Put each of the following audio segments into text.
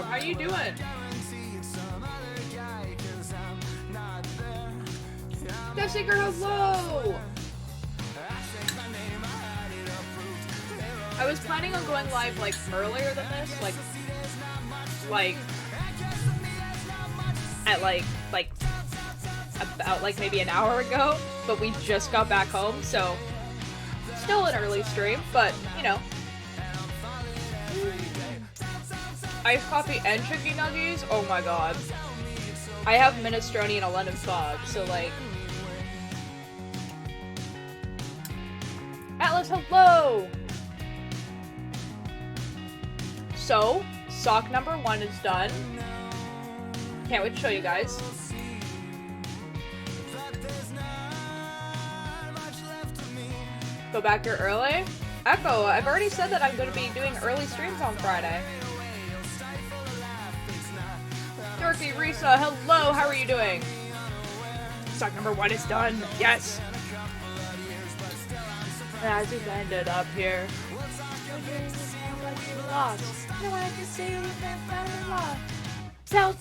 How you doing? Jessica, hello! I was planning on going live, like, earlier than this, about, like, maybe an hour ago, but we just got back home, so still an early stream, but, you know. Iced coffee and chicken nuggies? Oh my god. I have minestrone and a lemon fog, so, like... Atlas, hello! So, sock number 1 is done. Can't wait to show you guys. Go back here early? Echo, I've already said that I'm going to be doing early streams on Friday. Dorky, Risa, hello, how are you doing? Sock number 1 is done, yes! And I just ended up here. Lost. No one can see you and lost. Tell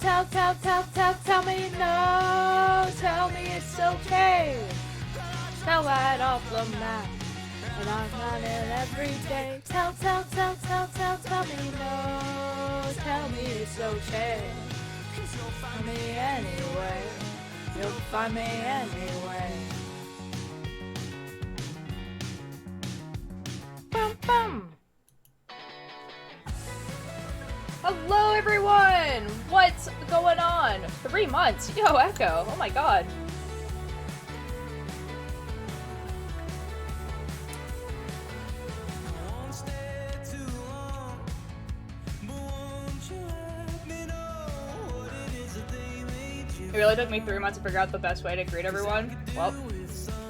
me no. Tell me it's okay. Tell right off the map. And I'm running every day. Tell me no. Tell me it's okay. You'll find me anyway. You'll find me anyway. Bum bum. Hello everyone! What's going on? 3 months? Yo, Echo! Oh my god. It really took me 3 months to figure out the best way to greet everyone. Well,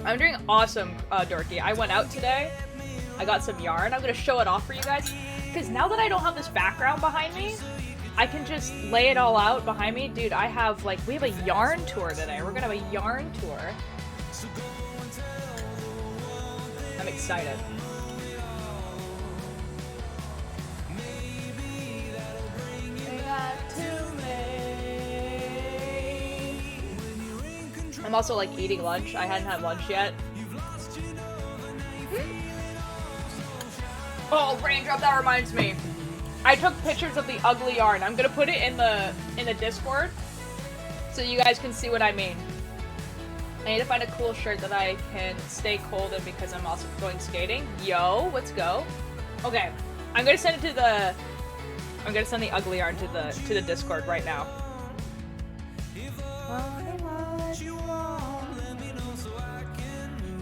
I'm doing awesome, Dorky. I went out today. I got some yarn. I'm gonna show it off for you guys. Because now that I don't have this background behind me, I can just lay it all out behind me. Dude, I have, like, we have a yarn tour today. We're gonna have a yarn tour. I'm excited. I'm also, like, eating lunch. I hadn't had lunch yet. Oh, raindrop, that reminds me. I took pictures of the ugly yarn. I'm gonna put it in the Discord so you guys can see what I mean. I need to find a cool shirt that I can stay cold in because I'm also going skating. Yo, let's go. Okay, I'm gonna send the ugly yarn to the Discord right now.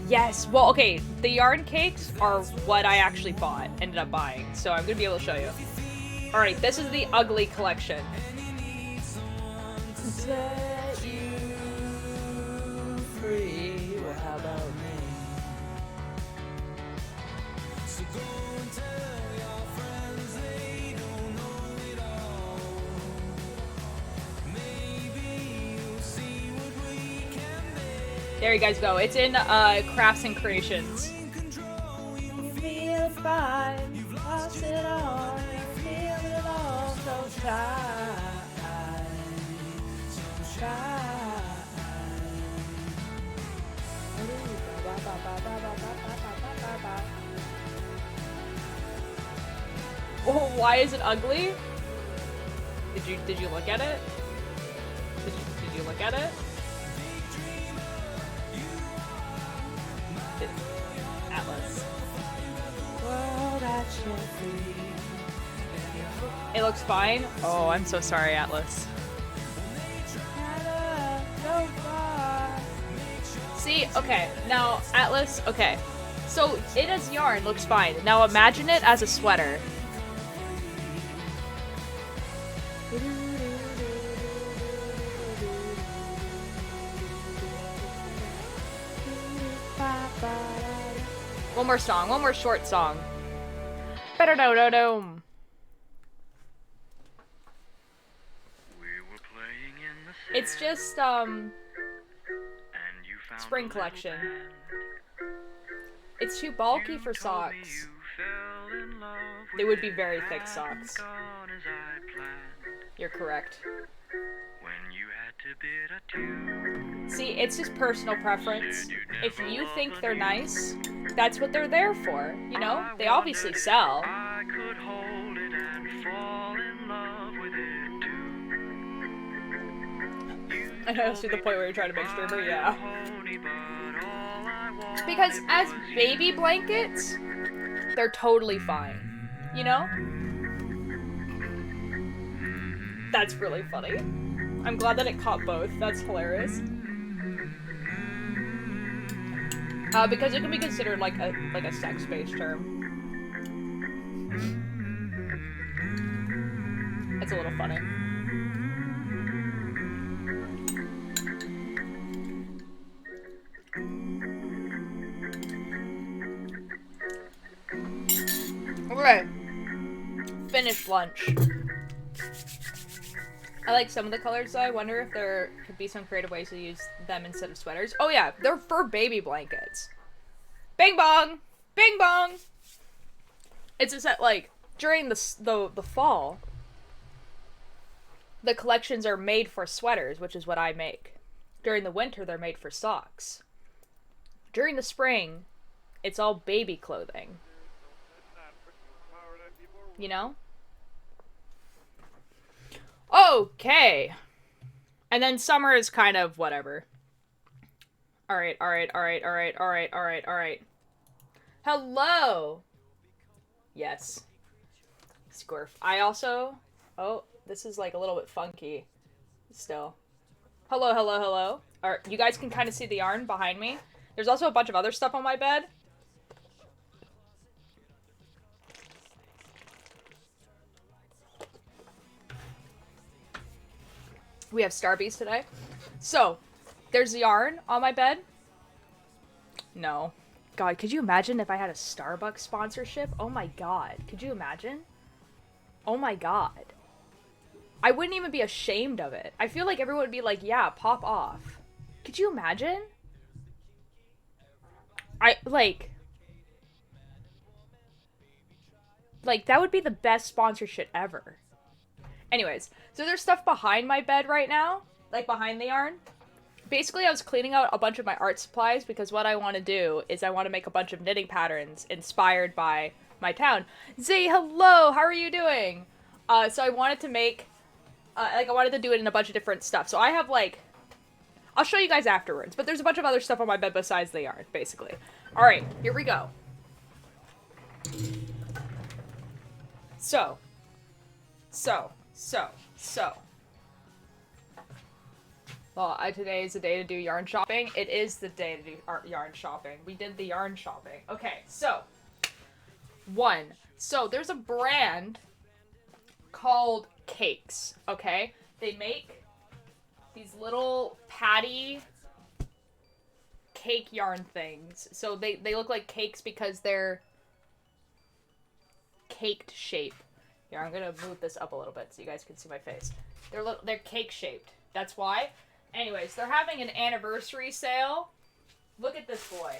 Yes, well, okay, the yarn cakes are what I actually ended up buying, so I'm gonna be able to show you. Alright, this is the ugly collection. Set you free, well, how about me? So go and tell your friends they don't know it all. Maybe you'll see what we can make. There you guys go. It's in Crafts and Creations. You feel fine. You've lost it all. You feel it all so tight. So shy. Oh, why is it ugly? Did you look at it? Did you look at it? Atlas. It looks fine? Oh, I'm so sorry, Atlas. See, okay, now, Atlas, okay. So, it as yarn looks fine. Now imagine it as a sweater. One more song, one more short song. Ba-da-do-do-do. It's just, spring collection. It's too bulky for socks. They would be very thick socks. You're correct. When you had to bid a tune. See, it's just personal preference. If you think they're nice, that's what they're there for. You know, they obviously sell. I could hold it and fall in love with it too. I know, see the point where you're trying to make streamer, yeah. Because as baby blankets, they're totally fine. You know? That's really funny. I'm glad that it caught both. That's hilarious. Because it can be considered like a sex-based term. It's a little funny. Okay. Finished lunch. I like some of the colors, though. I wonder if there could be some creative ways to use them instead of sweaters. Oh, yeah. They're for baby blankets. Bing bong! Bing bong! It's just that, like, during the fall, the collections are made for sweaters, which is what I make. During the winter, they're made for socks. During the spring, it's all baby clothing. You know? Okay. And then summer is kind of whatever. Alright. Hello! Yes. Squirf. I also... Oh, this is like a little bit funky. Still. Hello. Alright, you guys can kind of see the yarn behind me. There's also a bunch of other stuff on my bed. We have Starbies today. So, there's yarn on my bed. No. God, could you imagine if I had a Starbucks sponsorship? Oh my god. Could you imagine? Oh my god. I wouldn't even be ashamed of it. I feel like everyone would be like, yeah, pop off. Could you imagine? Like, that would be the best sponsorship ever. Anyways, so there's stuff behind my bed right now, like behind the yarn. Basically, I was cleaning out a bunch of my art supplies because what I want to do is I want to make a bunch of knitting patterns inspired by my town. Zay, hello! How are you doing? So I wanted to make, I wanted to do it in a bunch of different stuff. So I have, like, I'll show you guys afterwards, but there's a bunch of other stuff on my bed besides the yarn, basically. Alright, here we go. So. Well, today is the day to do yarn shopping. It is the day to do yarn shopping. We did the yarn shopping. Okay, so. So, there's a brand called Cakes, okay? They make these little patty cake yarn things. So, they look like cakes because they're caked shape. Here, I'm gonna move this up a little bit so you guys can see my face. They're cake shaped. That's why. Anyways, they're having an anniversary sale. Look at this boy.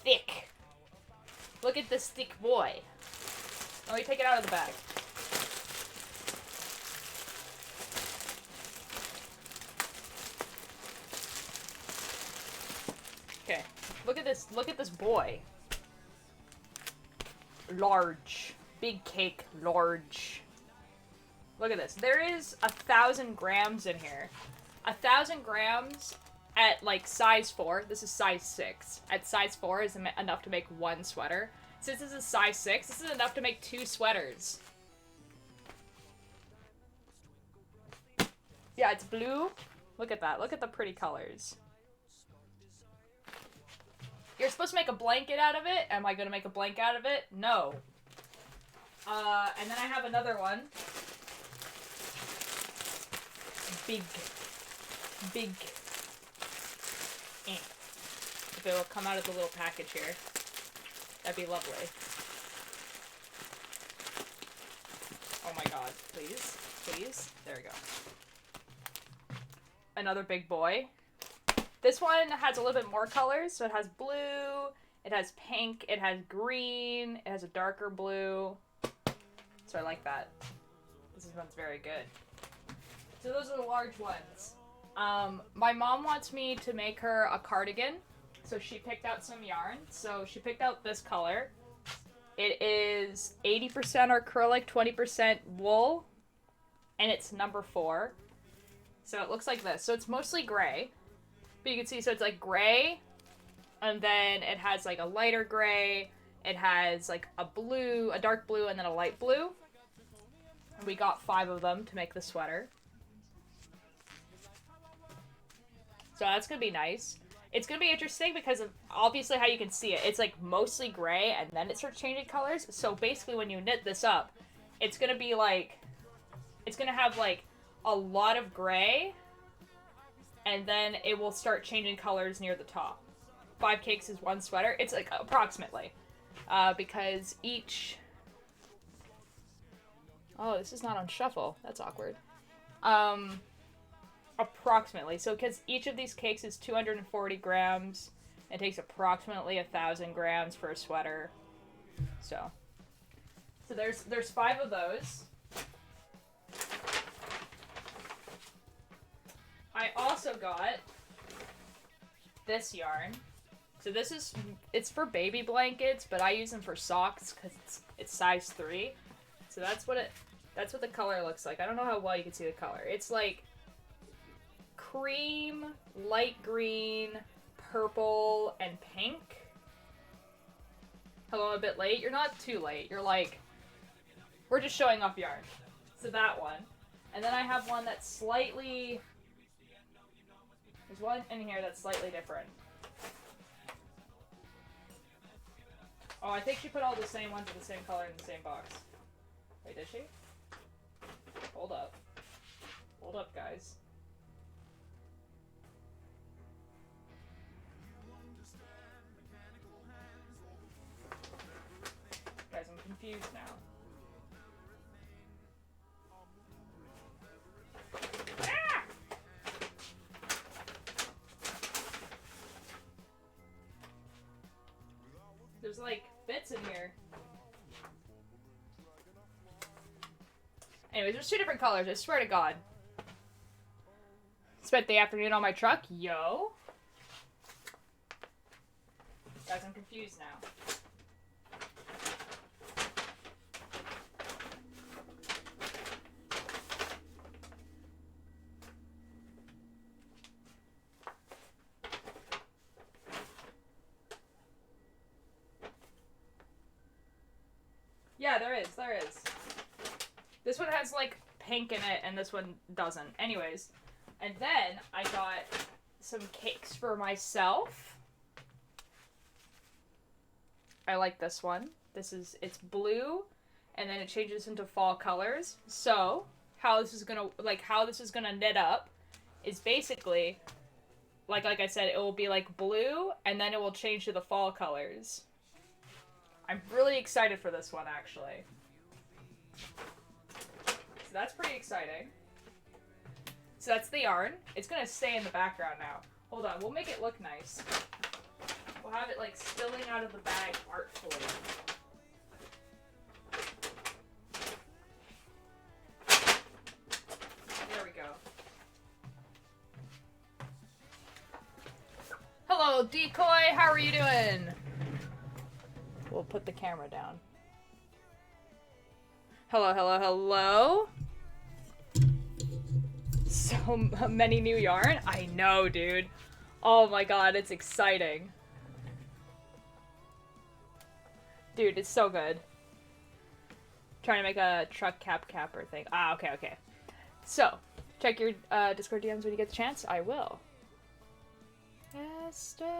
Thick. Look at this thick boy. Let me take it out of the bag. Okay. Look at this boy. Large. Big cake, large. Look at this. There is 1,000 grams in here. 1,000 grams at, like, size 4. This is size 6. At size 4 is enough to make 1 sweater. Since this is size 6, this is enough to make 2 sweaters. Yeah, it's blue. Look at that. Look at the pretty colors. You're supposed to make a blanket out of it. Am I going to make a blanket out of it? No. And then I have another one. Big. If it will come out of the little package here. That'd be lovely. Oh my god. Please. Please. There we go. Another big boy. This one has a little bit more colors. So it has blue. It has pink, it has green, it has a darker blue. So I like that. This one's very good. So those are the large ones. My mom wants me to make her a cardigan. So she picked out some yarn. So she picked out this color. It is 80% acrylic, 20% wool. And it's number 4. So it looks like this. So it's mostly gray. But you can see, so it's like gray. And then it has like a lighter gray. It has like a blue, a dark blue, and then a light blue. And we got 5 of them to make the sweater. So that's going to be nice. It's going to be interesting because of obviously how you can see it. It's like mostly gray and then it starts changing colors. So basically when you knit this up, it's going to be like, it's going to have like a lot of gray and then it will start changing colors near the top. 5 cakes is 1 sweater. It's like approximately. Because each... Oh, this is not on shuffle. That's awkward. Approximately. So, because each of these cakes is 240 grams, it takes approximately 1,000 grams for a sweater. So there's 5 of those. I also got this yarn. So this is, it's for baby blankets, but I use them for socks because it's size 3. So that's what the color looks like. I don't know how well you can see the color. It's like cream, light green, purple, and pink. Hello, I'm a bit late. You're not too late. You're like, we're just showing off yarn. So that one. And then I have one that's slightly, there's one in here that's slightly different. Oh, I think she put all the same ones of the same color in the same box. Wait, did she? Hold up. Hold up, guys. Guys, I'm confused now. Ah! There's like bits in here. Anyways, there's 2 different colors, I swear to God. Spent the afternoon on my truck, yo. Guys, I'm confused now. Yeah, there is. This one has, like, pink in it, and this one doesn't. Anyways. And then I got some cakes for myself. I like this one. It's blue, and then it changes into fall colors. So, how this is gonna knit up is basically, like I said, it will be, like, blue, and then it will change to the fall colors. I'm really excited for this one, actually. So that's pretty exciting. So that's the yarn. It's gonna stay in the background now. Hold on, we'll make it look nice. We'll have it, like, spilling out of the bag artfully. There we go. Hello, Decoy! How are you doing? We'll put the camera down. Hello, hello, hello. So many new yarn. I know, dude. Oh my god, it's exciting. Dude, it's so good. Trying to make a truck capper thing. Ah, okay. So, check your Discord DMs when you get the chance. I will. Yesterday.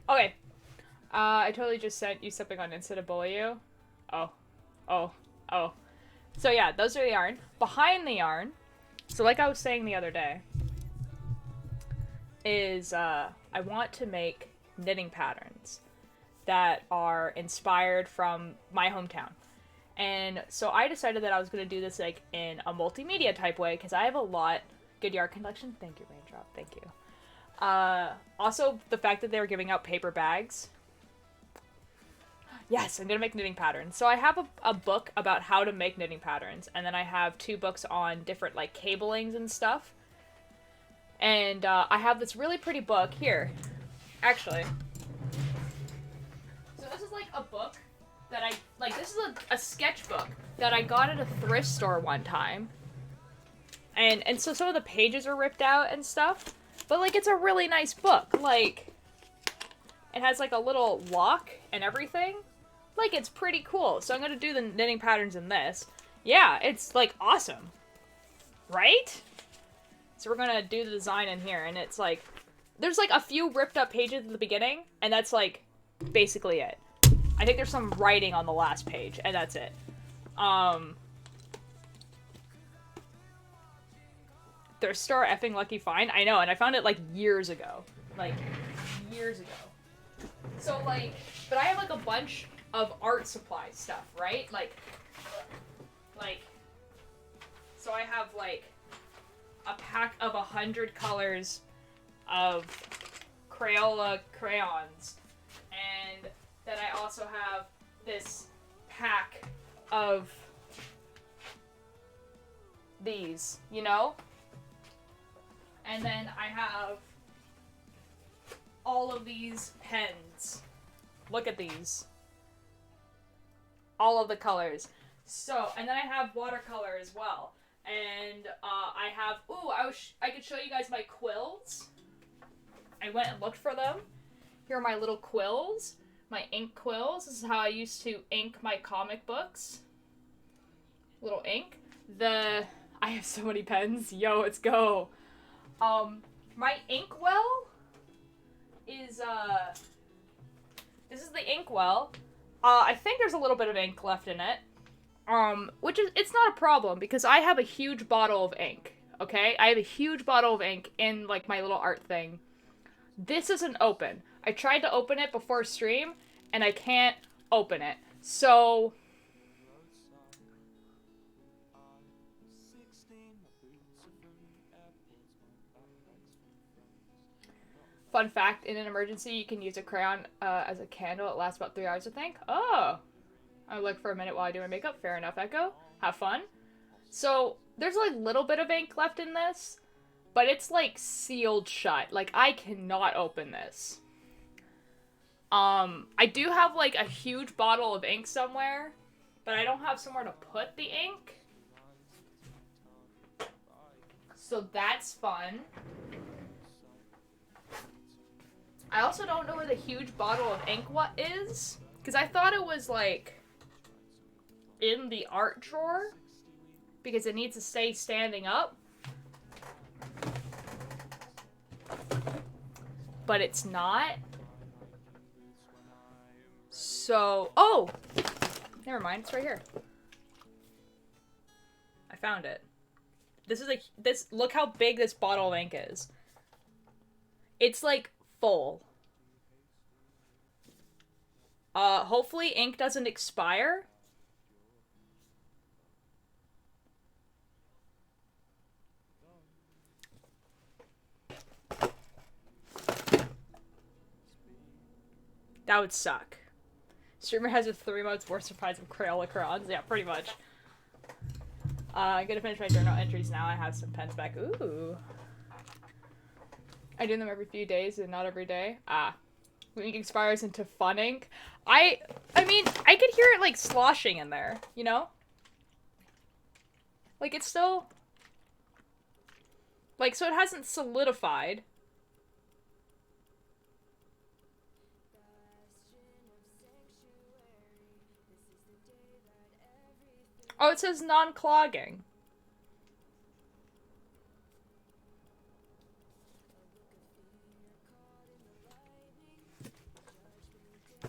Okay. I totally just sent you something on Insta to bully you. Oh. So yeah, those are the yarn. Behind the yarn, so like I was saying the other day, is I want to make knitting patterns. that are inspired from my hometown. And so I decided that I was going to do this like in a multimedia type way because I have a lot. Good yard collection. Thank you, Raindrop. Thank you. Also, the fact that they were giving out paper bags. Yes, I'm going to make knitting patterns. So I have a book about how to make knitting patterns. And then I have 2 books on different like cablings and stuff. And I have this really pretty book here. Actually. So this is like a book that I, like, this is a sketchbook that I got at a thrift store one time. And so some of the pages are ripped out and stuff. But, like, it's a really nice book. Like, it has, like, a little lock and everything. Like, it's pretty cool. So I'm gonna do the knitting patterns in this. Yeah, it's, like, awesome. Right? So we're gonna do the design in here. And it's, like, there's, like, a few ripped up pages at the beginning. And that's, like, basically it. I think there's some writing on the last page, and that's it. Their store effing lucky find. I know, and I found it like years ago. Like, years ago. So, like, but I have like a bunch of art supply stuff, right? Like, so I have like a pack of 100 colors of Crayola crayons, and then I also have this pack of these, you know? And then I have all of these pens. Look at these. All of the colors. So, and then I have watercolor as well. And I have, ooh, I could show you guys my quills. I went and looked for them. Here are my little quills. My ink quills. This is how I used to ink my comic books. Little ink. I have so many pens. Yo, let's go. My inkwell is, this is the inkwell. I think there's a little bit of ink left in it. Which is, it's not a problem because I have a huge bottle of ink. Okay? I have a huge bottle of ink in, like, my little art thing. This isn't open. I tried to open it before stream, and I can't open it. So, fun fact, in an emergency, you can use a crayon as a candle. It lasts about 3 hours, I think. Oh! I'll look for a minute while I do my makeup. Fair enough, Echo. Have fun. So, there's like a little bit of ink left in this, but it's like sealed shut. Like, I cannot open this. I do have like a huge bottle of ink somewhere, but I don't have somewhere to put the ink. So that's fun. I also don't know where the huge bottle of ink is, because I thought it was like in the art drawer, because it needs to stay standing up. But it's not. So, oh! Never mind, it's right here. I found it. This is like, look how big this bottle of ink is. It's like full. Hopefully ink doesn't expire. That would suck. Streamer has a 3 months worth supplies of Crayola crayons. Yeah, pretty much. I'm gonna finish my journal entries now. I have some pens back. Ooh. I do them every few days and not every day. Ah. When ink expires into fun ink. I mean, I could hear it like sloshing in there, you know? Like, it's still... Like, so it hasn't solidified. Oh, it says non-clogging.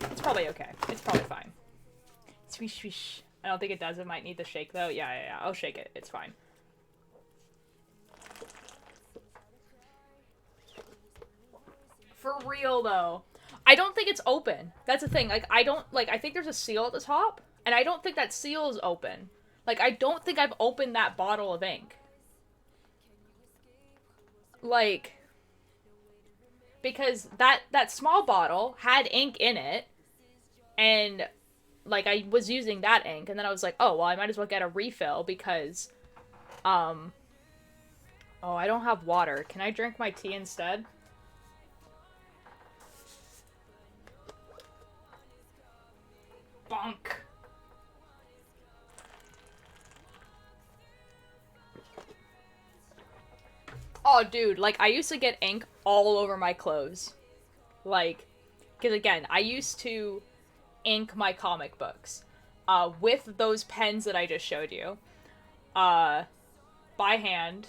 It's probably okay. It's probably fine. Swish, swish. I don't think it does. It might need the shake, though. Yeah. I'll shake it. It's fine. For real, though. I don't think it's open. That's the thing. Like, I think there's a seal at the top, and I don't think that seal is open. Like, I don't think I've opened that bottle of ink. Like, because that small bottle had ink in it, and, like, I was using that ink, and then I was like, oh, well, I might as well get a refill, because, oh, I don't have water. Can I drink my tea instead? Bonk. Oh, dude, like, I used to get ink all over my clothes. Like, because again, I used to ink my comic books, with those pens that I just showed you, by hand,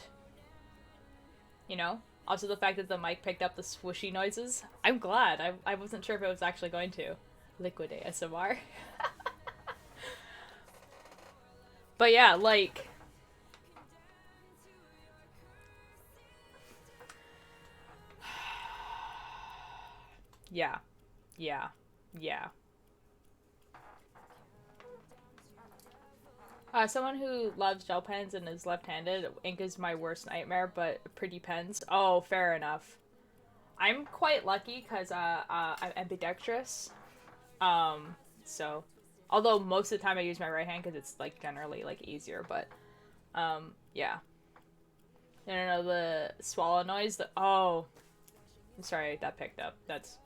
you know? Also the fact that the mic picked up the swooshy noises. I'm glad. I wasn't sure if it was actually going to. Liquid ASMR. But yeah, like... Yeah. Yeah. Yeah. Someone who loves gel pens and is left-handed, ink is my worst nightmare, but pretty pens. Oh, fair enough. I'm quite lucky because I'm ambidextrous. So, although most of the time I use my right hand because it's, like, generally, like, easier, but, yeah. No, the swallow noise, oh. I'm sorry, that picked up. That's...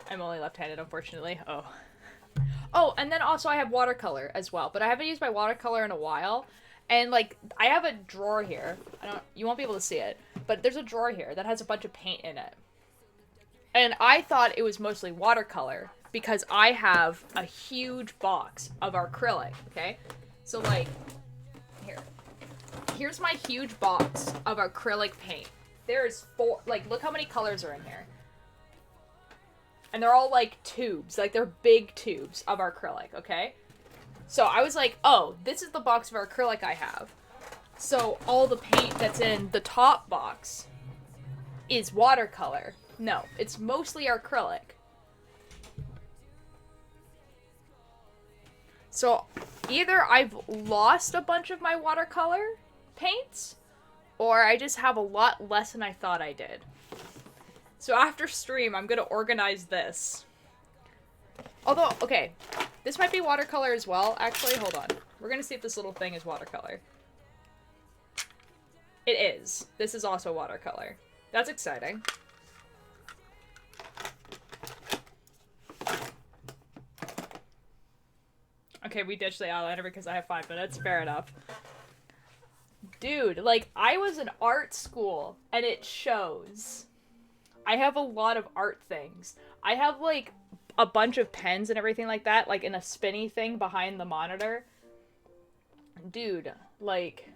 I'm only left-handed, unfortunately. Oh. Oh, and then also I have watercolor as well, but I haven't used my watercolor in a while. And, like, I have a drawer here. You won't be able to see it, but there's a drawer here that has a bunch of paint in it. And I thought it was mostly watercolor because I have a huge box of acrylic, okay? So, like, here's my huge box of acrylic paint. There's 4, like, look how many colors are in here. And they're all, like, tubes. Like, they're big tubes of acrylic, okay? So I was like, oh, this is the box of acrylic I have. So all the paint that's in the top box is watercolor. No, it's mostly acrylic. So either I've lost a bunch of my watercolor paints, or I just have a lot less than I thought I did. So after stream, I'm gonna organize this. Although, okay, this might be watercolor as well. Actually, hold on. We're gonna see if this little thing is watercolor. It is. This is also watercolor. That's exciting. Okay, we ditched the eyeliner because I have 5 minutes. Fair enough. Dude, like, I was in art school, and it shows. I have a lot of art things. I have, like, a bunch of pens and everything like that, like, in a spinny thing behind the monitor. Dude, like...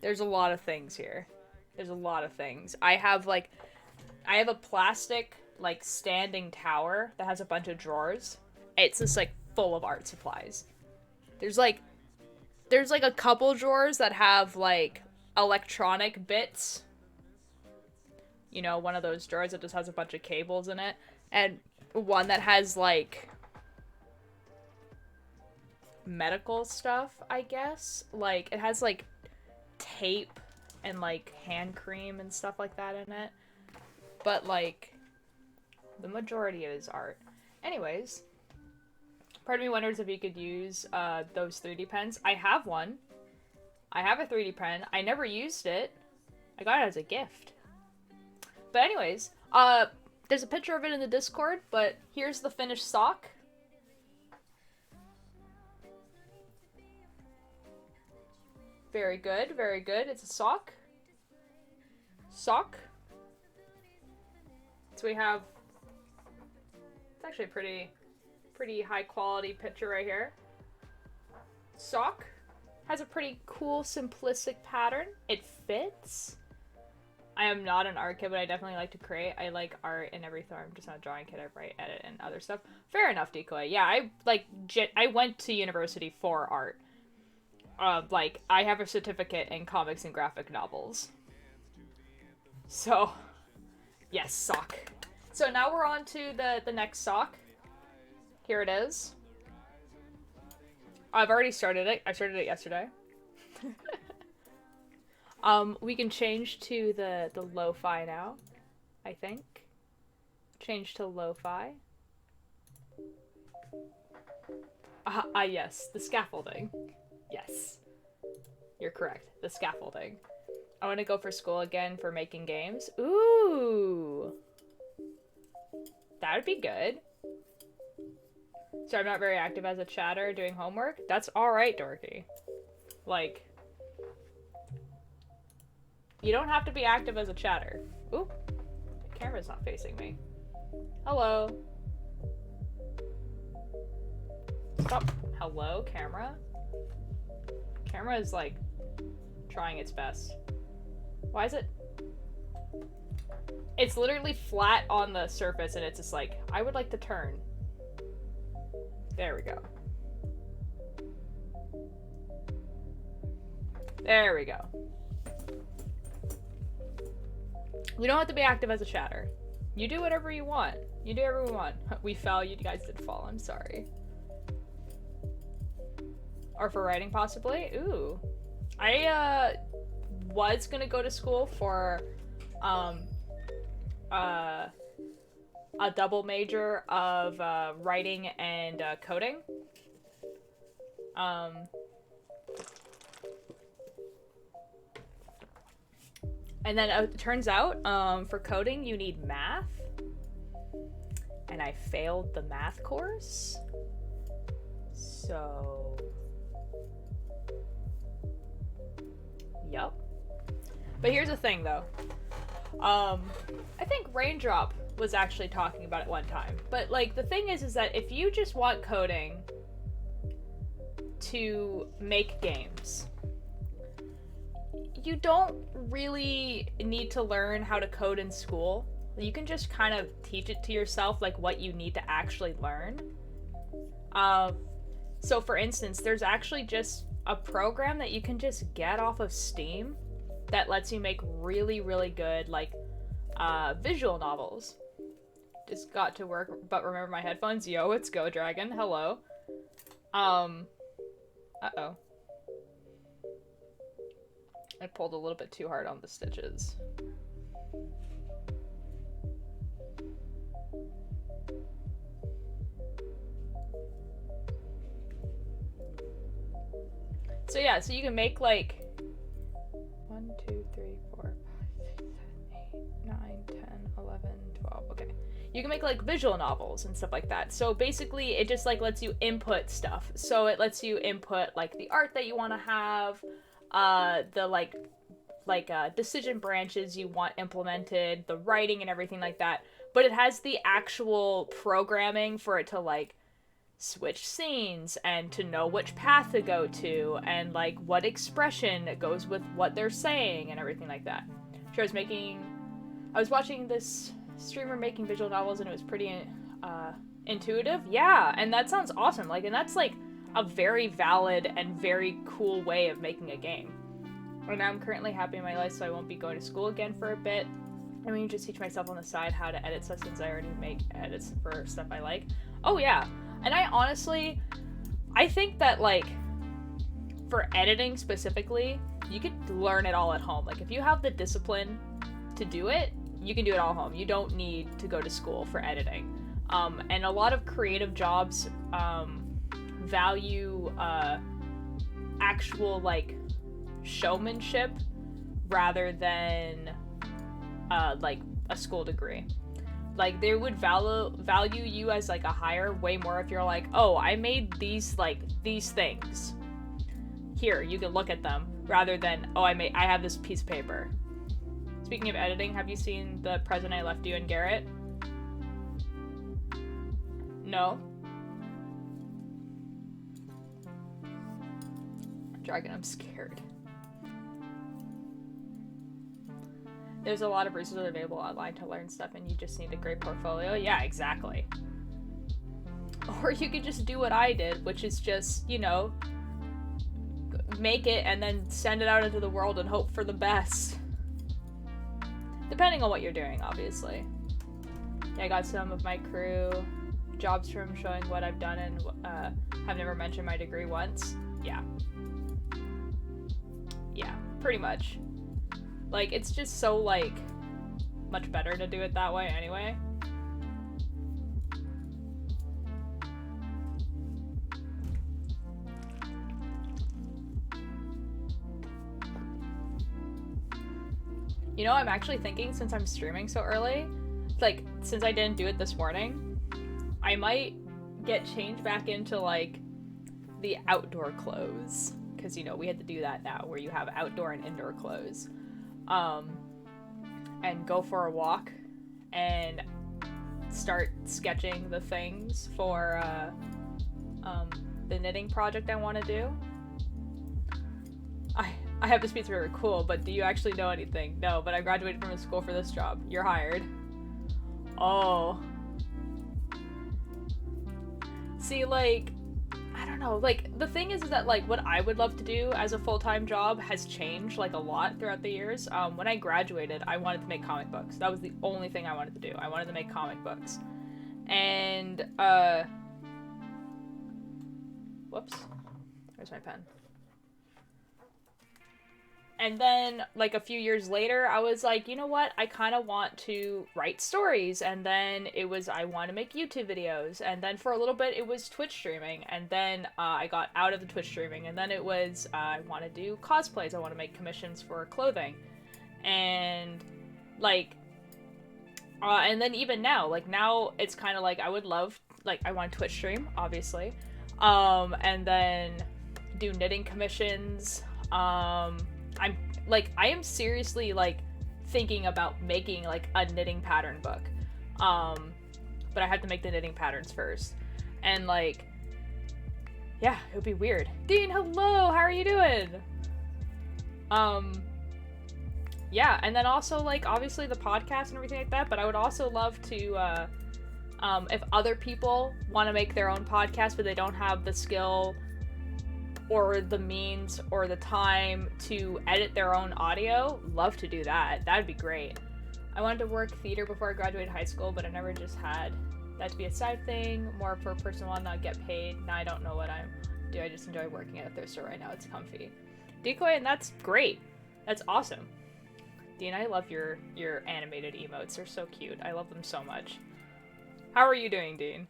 There's a lot of things here. There's a lot of things. I have a plastic, like, standing tower that has a bunch of drawers. It's just, like, full of art supplies. There's a couple drawers that have, like, electronic bits. You know, one of those drawers that just has a bunch of cables in it. And one that has, like, medical stuff, I guess. Like, it has, like, tape and, like, hand cream and stuff like that in it. But, like, the majority is art. Anyways, part of me wonders if you could use those 3D pens. I have one. I have a 3D pen. I never used it. I got it as a gift. But anyways, there's a picture of it in the Discord, but here's the finished sock. Very good, very good. It's a sock. Sock. So we have... It's actually a pretty high quality picture right here. Sock. Has a pretty cool, simplistic pattern. It fits. I am not an art kid, but I definitely like to create. I like art and everything. I'm just not a drawing kid. I write, edit, and other stuff. Fair enough, Decoy. Yeah, I went to university for art. Like, I have a certificate in comics and graphic novels. So, yes, sock. So now we're on to the next sock. Here it is. I've already started it. I started it yesterday. We can change to the lo-fi now, I think. Change to lo-fi. Yes, the scaffolding. Yes. You're correct. The scaffolding. I want to go for school again for making games. Ooh. That would be good. So I'm not very active as a chatter doing homework? That's alright, Dorothy. Like, you don't have to be active as a chatter. Ooh. The camera's not facing me. Hello. Stop. Hello, camera? Camera is, like, trying its best. Why is it? It's literally flat on the surface and it's just like, I would like to turn. There we go. There we go. You don't have to be active as a chatter. You do whatever you want. You do whatever you want. We fell. You guys did fall. I'm sorry. Or for writing, possibly. Ooh. I was gonna go to school for a double major of writing and coding. And then it turns out for coding you need math. And I failed the math course. So... Yup. But here's the thing, though. I think Raindrop was actually talking about it one time. But, like, the thing is that if you just want coding to make games, you don't really need to learn how to code in school. You can just kind of teach it to yourself, like, what you need to actually learn. So, for instance, there's actually just a program that you can just get off of Steam that lets you make really, really good, like, visual novels. Just got to work, but remember my headphones? Yo, it's Go Dragon. Hello. Uh-oh. I pulled a little bit too hard on the stitches. So yeah, so you can make like 1, 2, 3, 4, 5, 6, 7, 8, 9, 10, 11, 12. Okay. You can make like visual novels and stuff like that. So basically it just like lets you input stuff. So it lets you input like the art that you want to have, the like decision branches you want implemented, the writing and everything like that. But it has the actual programming for it to like switch scenes and to know which path to go to and like what expression goes with what they're saying and everything like that. I was watching this streamer making visual novels and it was pretty intuitive. Yeah, and that sounds awesome. Like, and that's like a very valid and very cool way of making a game. And I'm currently happy in my life, so I won't be going to school again for a bit. I mean, just teach myself on the side how to edit stuff since I already make edits for stuff I like. Oh yeah. And I think that, like, for editing specifically, you could learn it all at home. Like, if you have the discipline to do it, you can do it all at home. You don't need to go to school for editing. And a lot of creative jobs value actual, like, showmanship rather than, like, a school degree. Like, they would value you as, like, a hire way more if you're like, oh, I made these, like, these things. Here, you can look at them, rather than, oh, I have this piece of paper. Speaking of editing, have you seen The Present I Left You and Garrett? No? Dragon, I'm scared. There's a lot of resources available online to learn stuff and you just need a great portfolio. Yeah, exactly. Or you could just do what I did, which is just, you know, make it and then send it out into the world and hope for the best. Depending on what you're doing, obviously. Yeah, I got some of my crew jobs from showing what I've done and have never mentioned my degree once. Yeah. Yeah, pretty much. Like, it's just so, like, much better to do it that way anyway. You know, I'm actually thinking, since I'm streaming so early, like, since I didn't do it this morning, I might get changed back into, like, the outdoor clothes. Because, you know, we had to do that now, where you have outdoor and indoor clothes. And go for a walk and start sketching the things for the knitting project I want to do. I have this piece really cool, but do you actually know anything? No, but I graduated from a school for this job. You're hired. Oh. See, like, I don't know, like, the thing is that, like, what I would love to do as a full-time job has changed, like, a lot throughout the years. When I graduated, I wanted to make comic books. That was the only thing I wanted to do. I wanted to make comic books. And, whoops. Where's my pen? And then, like, a few years later, I was like, you know what? I kind of want to write stories. And then it was, I want to make YouTube videos. And then for a little bit, it was Twitch streaming. And then I got out of the Twitch streaming. And then it was, I want to do cosplays. I want to make commissions for clothing. And, like, and then even now, like, now it's kind of like, I would love, like, I want to Twitch stream, obviously. And then do knitting commissions. I am seriously, like, thinking about making, like, a knitting pattern book. But I have to make the knitting patterns first. And, like, yeah, it would be weird. Dean, hello! How are you doing? Yeah, and then also, like, obviously the podcast and everything like that, but I would also love to, if other people want to make their own podcast, but they don't have the skill or the means or the time to edit their own audio, love to do that. That'd be great. I wanted to work theater before I graduated high school, but I never just had that to be a side thing, more for a personal one, not get paid. Now I don't know what I'm doing. I just enjoy working at a thrift store right now. It's comfy. Decoy, and that's great. That's awesome. Dean, I love your animated emotes. They're so cute. I love them so much. How are you doing, Dean?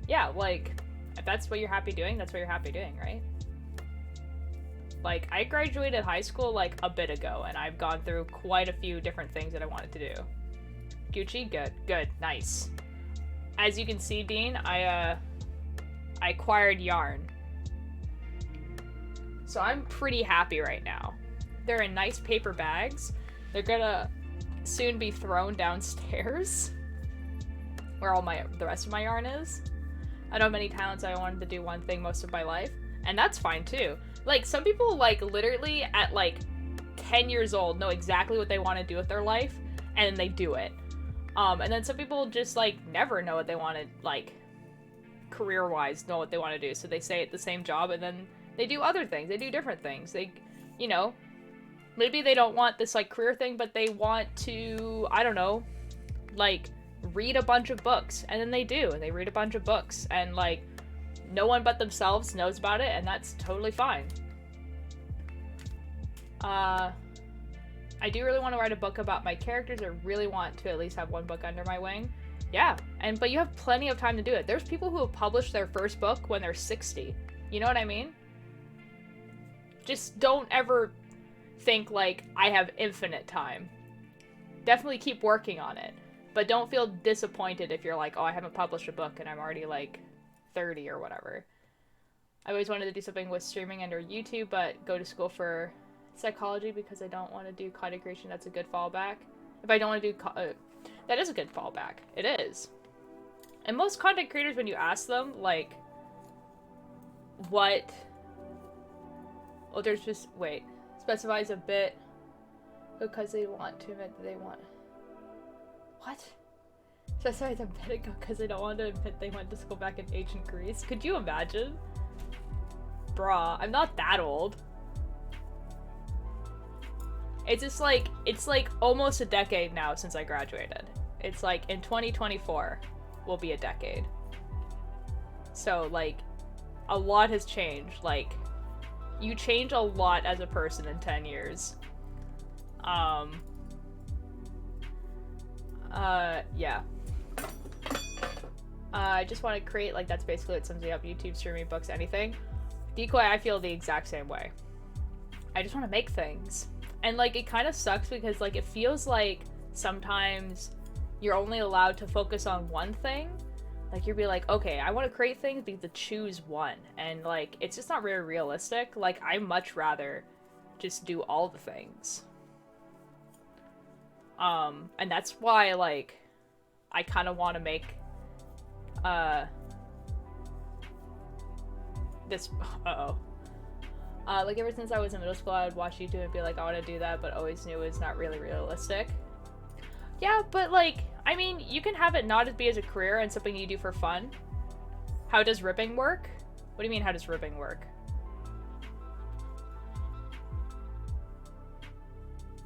Yeah, like, if that's what you're happy doing, that's what you're happy doing, right? Like, I graduated high school, like, a bit ago, and I've gone through quite a few different things that I wanted to do. Gucci? Good, nice. As you can see, Dean, I acquired yarn. So I'm pretty happy right now. They're in nice paper bags. They're gonna soon be thrown downstairs, where all the rest of my yarn is. I know many talents I wanted to do one thing most of my life, and that's fine too. Like, some people, like, literally at, like, 10 years old know exactly what they want to do with their life, and they do it. And then some people just, like, never know what they want to, like, career-wise know what they want to do, so they stay at the same job, and then they do other things. They do different things. They, you know, maybe they don't want this, like, career thing, but they want to, I don't know, like, read a bunch of books, and then they do, and they read a bunch of books, and, like, no one but themselves knows about it, and that's totally fine. I do really want to write a book about my characters. I really want to at least have one book under my wing. Yeah, but you have plenty of time to do it. There's people who have published their first book when they're 60. You know what I mean? Just don't ever think, like, I have infinite time. Definitely keep working on it. But don't feel disappointed if you're like, oh, I haven't published a book and I'm already, like, 30 or whatever. I always wanted to do something with streaming under YouTube, but go to school for psychology because I don't want to do content creation. That's a good fallback. If I don't want to do... that is a good fallback. It is. And most content creators, when you ask them, like, what... Well, there's just... Wait. Specifies a bit because they want to admit that they want... What? So I started to Pentagon because I don't want to admit they went to school back in ancient Greece. Could you imagine? Bruh, I'm not that old. It's just like, it's like almost a decade now since I graduated. It's like in 2024 will be a decade. So like, a lot has changed. Like, you change a lot as a person in 10 years. Yeah. I just want to create, like, that's basically what sums me up. YouTube, streaming, books, anything. Decoy, I feel the exact same way. I just want to make things. And, like, it kind of sucks because, like, it feels like sometimes you're only allowed to focus on one thing. Like, you'll be like, okay, I want to create things, but you have to choose one. And, like, it's just not very realistic. Like, I much rather just do all the things. And that's why, like, I kind of want to make, this, like, ever since I was in middle school, I would watch YouTube and be like, I want to do that, but always knew it's not really realistic. Yeah, but, like, I mean, you can have it not be as a career and something you do for fun. How does ribbing work? What do you mean, how does ribbing work?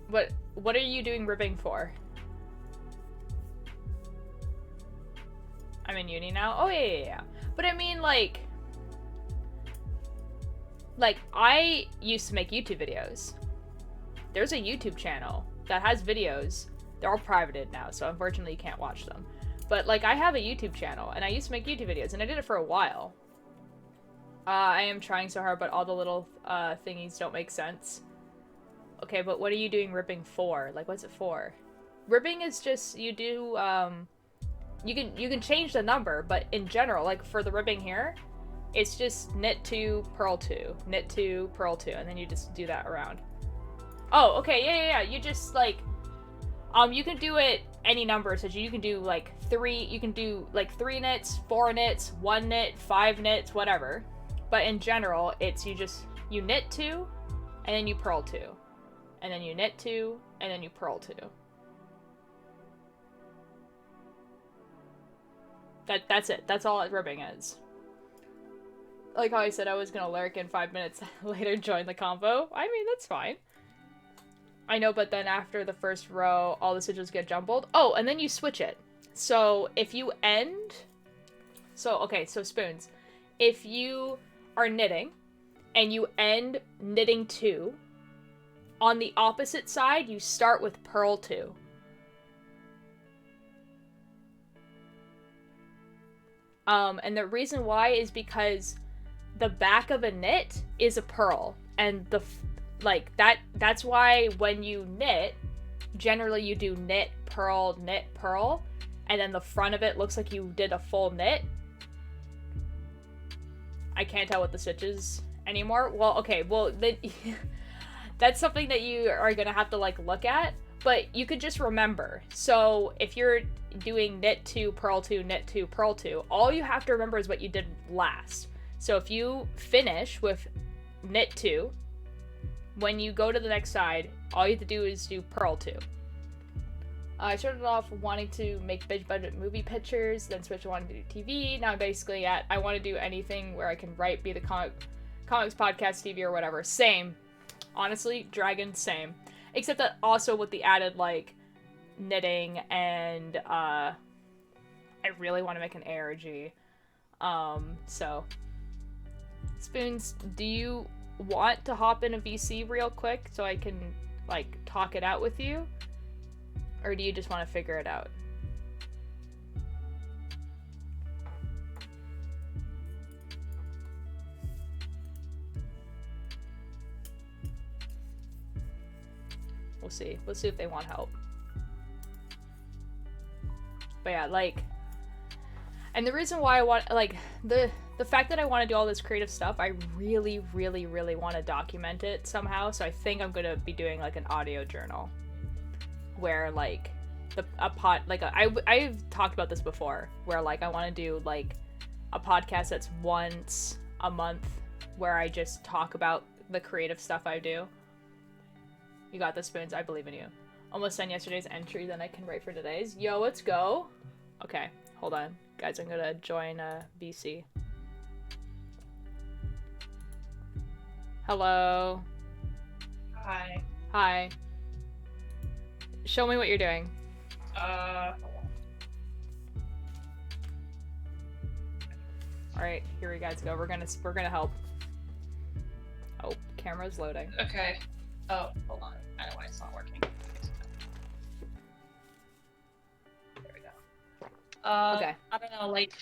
What are you doing ribbing for? I'm in uni now? Oh, yeah. But I mean, like, I used to make YouTube videos. There's a YouTube channel that has videos. They're all privated now, so unfortunately you can't watch them. But, like, I have a YouTube channel, and I used to make YouTube videos, and I did it for a while. I am trying so hard, but all the little, thingies don't make sense. Okay, but what are you doing ribbing for? Like, what's it for? Ribbing is just, you do, you can change the number, but in general, like, for the ribbing here, it's just knit 2, purl 2, knit 2, purl 2, and then you just do that around. Oh, okay, yeah, you just, like, you can do it any number, so you can do, like, 3, you can do, like, 3 knits, 4 knits, 1 knit, 5 knits, whatever. But in general, it's you knit 2, and then you purl 2. And then you knit 2, and then you purl 2. That's it. That's all ribbing is. Like how I said I was gonna lurk and 5 minutes later join the combo. I mean, that's fine. I know, but then after the first row, all the stitches get jumbled. Oh, and then you switch it. So if you end... So, okay, so spoons. If you are knitting, and you end knitting 2, on the opposite side, you start with purl 2. And the reason why is because the back of a knit is a purl, and that's why when you knit, generally you do knit, purl, and then the front of it looks like you did a full knit. I can't tell with the stitches anymore. Well, okay, well, that's something that you are gonna have to, like, look at, but you could just remember. So if you're doing knit 2, purl 2, knit 2, purl 2, all you have to remember is what you did last. So if you finish with knit 2, when you go to the next side, all you have to do is do purl 2. I started off wanting to make big budget movie pictures, then switched to wanting to do TV. Now I'm basically I want to do anything where I can write, be the comics, podcast, TV, or whatever. Same. Honestly, Dragon, same. Except that also with the added, like, knitting and, I really want to make an ARG. So. Spoons, do you want to hop in a VC real quick so I can, like, talk it out with you? Or do you just want to figure it out? We'll see. Let's see if they want help. But yeah, like... And the reason why I want, like, the fact that I want to do all this creative stuff, I really, really, really want to document it somehow. So I think I'm gonna be doing, like, an audio journal. Where, like, I've talked about this before. Where, like, I want to do, like, a podcast that's once a month. Where I just talk about the creative stuff I do. You got the spoons. I believe in you. Almost done yesterday's entry, then I can write for today's. Yo, let's go. Okay, hold on. Guys, I'm gonna join VC. Hello. Hi. Hi. Show me what you're doing. Alright, here we guys go. We're gonna help. Oh, camera's loading. Okay. Oh, hold on. I don't know why it's not working. There we go. Okay. I don't know, like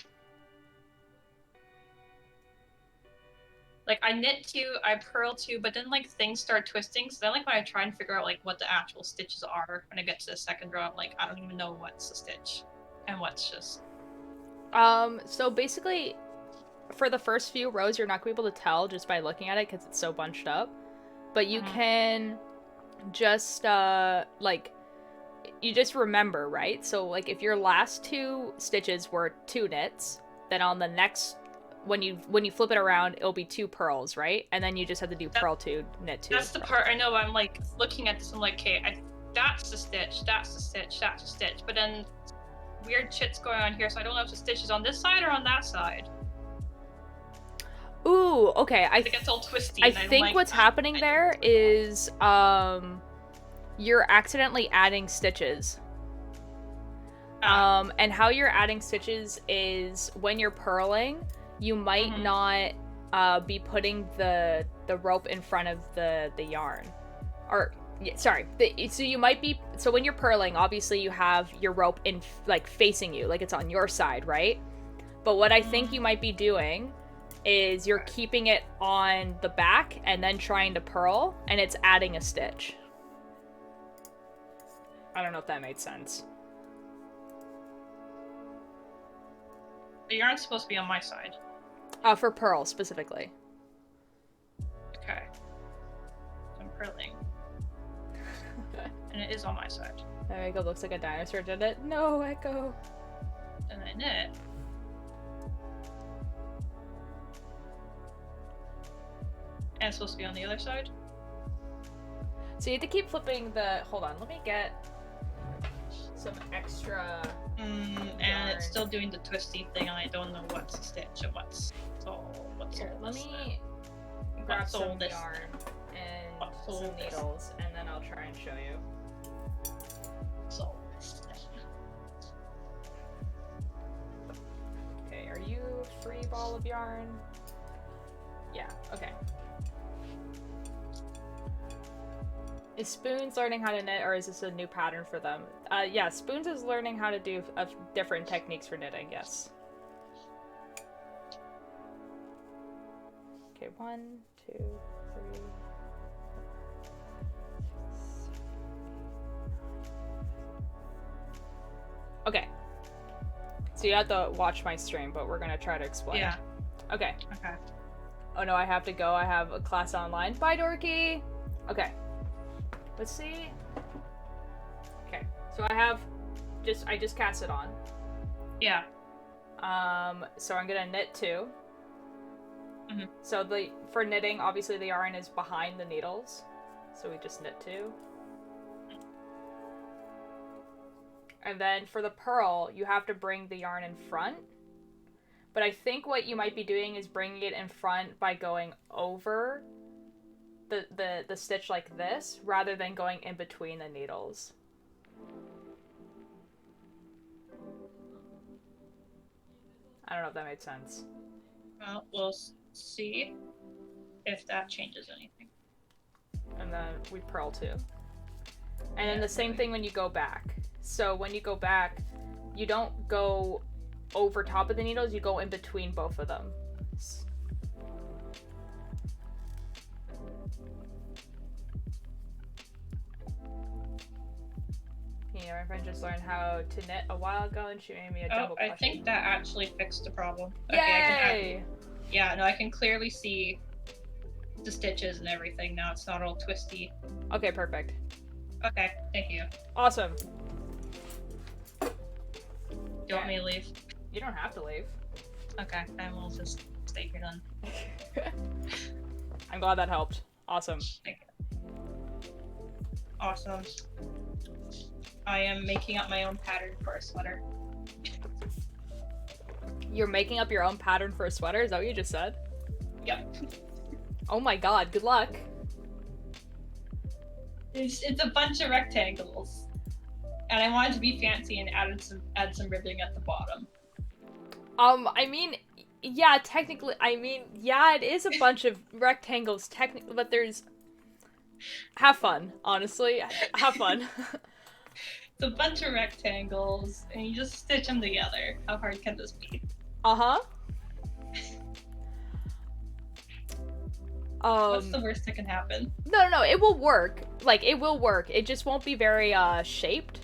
I knit two, I purl two, but then like things start twisting. So then like when I try and figure out like what the actual stitches are, when I get to the second row, I'm like, I don't even know what's the stitch and what's just. So basically, for the first few rows, you're not gonna be able to tell just by looking at it because it's so bunched up. But you can just like you just remember, right? So like if your last two stitches were 2 knits, then on the next when you flip it around, it'll be 2 purls, right? And then you just have to do purl 2, knit 2. That's the part I know. I'm like looking at this. I'm like, okay, that's the stitch. That's the stitch. That's the stitch. But then weird shit's going on here, so I don't know if the stitch is on this side or on that side. Ooh, okay. It gets all twisty. I think what's happening there is you're accidentally adding stitches. And how you're adding stitches is when you're purling, you might not be putting the rope in front of the yarn. Or sorry, so you might be, so when you're purling, obviously you have your rope in like facing you, like it's on your side, right? But what I think you might be doing is you're keeping it on the back and then trying to purl, and it's adding a stitch. I don't know if that made sense. The yarn's supposed to be on my side. For purl, specifically. Okay. I'm purling. And it is on my side. There Echo looks like a dinosaur did it. No, Echo. And I knit. And it's supposed to be on the other side? So you have to keep flipping the... Hold on, let me get some extra... and it's still doing the twisty thing, and I don't know what's the stitch and what's Here, all let this. me grab What's all some this? yarn and What's all some this? needles, and then I'll try and show you. So, Okay, are you a free ball of yarn? Yeah, okay. Is Spoons learning how to knit, or is this a new pattern for them? Yeah, Spoons is learning how to do different techniques for knitting, yes. Okay, 1, 2, 3. Okay. So you have to watch my stream, but we're gonna try to explain. yeah. Okay. Okay. Oh no, I have to go. I have a class online. Bye, Dorky! Okay. Let's see. Okay. So I just cast it on. Yeah. So I'm gonna knit 2. Mhm. So for knitting, obviously the yarn is behind the needles. So we just knit 2. And then for the purl, you have to bring the yarn in front. But I think what you might be doing is bringing it in front by going over the stitch like this, rather than going in between the needles. I don't know if that made sense. Well, we'll see if that changes anything. And then we purl 2. And then the same thing when you go back. So when you go back, you don't go over top of the needles, you go in between both of them. Yeah, my friend just learned how to knit a while ago, and she made me a jumbo plushie. I think that actually fixed the problem. Yay! Okay, yeah, no, I can clearly see the stitches and everything now. It's not all twisty. Okay, perfect. Okay, thank you. Awesome. Do you want me to leave? You don't have to leave. Okay, then we'll just stay here then. I'm glad that helped. Awesome. Thank you. Awesome. I am making up my own pattern for a sweater. You're making up your own pattern for a sweater? Is that what you just said? Yep. Oh my god, good luck. It's a bunch of rectangles. And I wanted to be fancy and add some ribbing at the bottom. I mean, yeah, technically, yeah, it is a bunch of rectangles, technically, but there's... Have fun, honestly. Have fun. It's a bunch of rectangles, and you just stitch them together. How hard can this be? Uh-huh. What's the worst that can happen? No, it will work. Like, it will work. It just won't be very, shaped.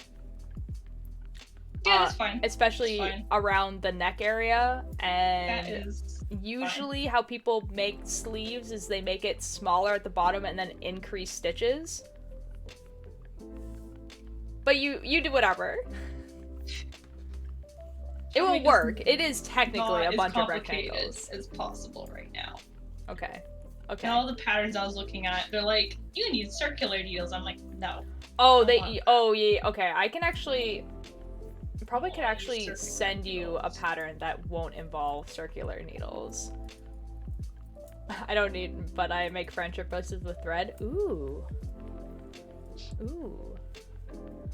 Yeah, that's fine. Especially fine. around the neck area, and That is usually how people make sleeves is they make it smaller at the bottom and then increase stitches. But you do whatever. It will work. It is technically a bunch of rectangles. As possible right now. Okay. And all the patterns I was looking at, they're like, you need circular needles. I'm like, no. Oh, yeah. Okay, I can actually... Probably could actually send you a pattern that won't involve circular needles. I don't need, but I make friendship bracelets with thread. Ooh.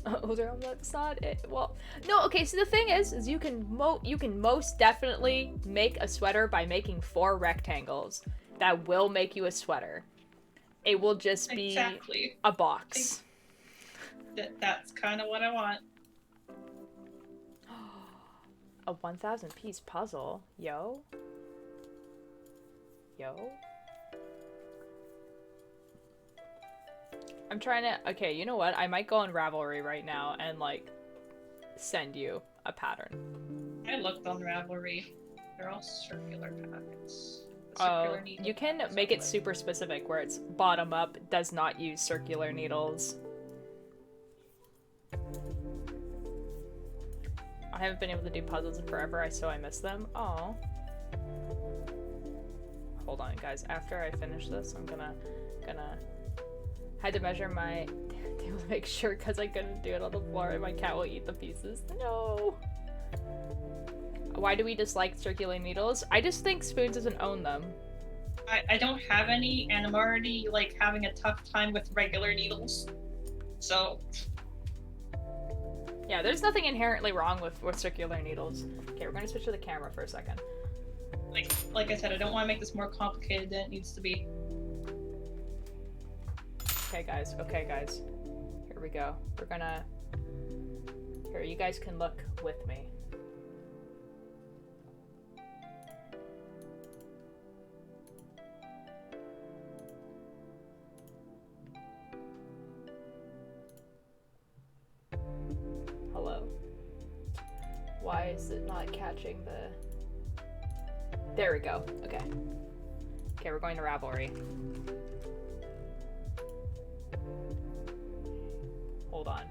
Oh, that's not it. Well, no. Okay. So the thing is you can most definitely make a sweater by making 4 rectangles. That will make you a sweater. It will just be a box. That's kind of what I want. A 1,000 piece puzzle. Yo. I'm trying to... Okay, you know what? I might go on Ravelry right now and, like, send you a pattern. I looked on Ravelry. They're all circular patterns. Oh, you can make it super specific where it's bottom up, does not use circular needles. I haven't been able to do puzzles in forever, so I miss them. Oh. Hold on, guys. After I finish this, I'm gonna... Had to measure my table to make sure because I couldn't do it on the floor and my cat will eat the pieces. No! Why do we dislike circular needles? I just think Spoons doesn't own them. I don't have any, and I'm already, like, having a tough time with regular needles. So... Yeah, there's nothing inherently wrong with circular needles. Okay, we're gonna switch to the camera for a second. Like I said, I don't want to make this more complicated than it needs to be. Okay, guys. Here we go. We're gonna... Here, you guys can look with me. Hello? Why is it not catching the... There we go. Okay. Okay, we're going to Ravelry. Hold on.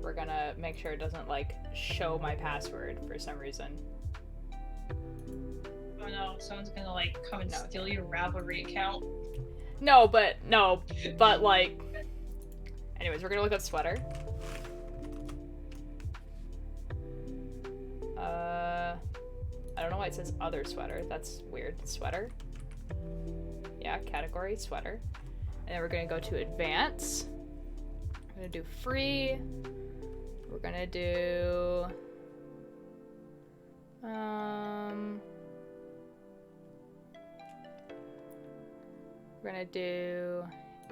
We're gonna make sure it doesn't, like, show my password for some reason. Oh no, someone's gonna, like, come and steal your Ravelry account. No, but, like... Anyways, we're gonna look up sweater. I don't know why it says other sweater. That's weird. Sweater. Yeah, category, sweater. And then we're gonna go to advance. We're gonna do free. We're gonna do... We're gonna do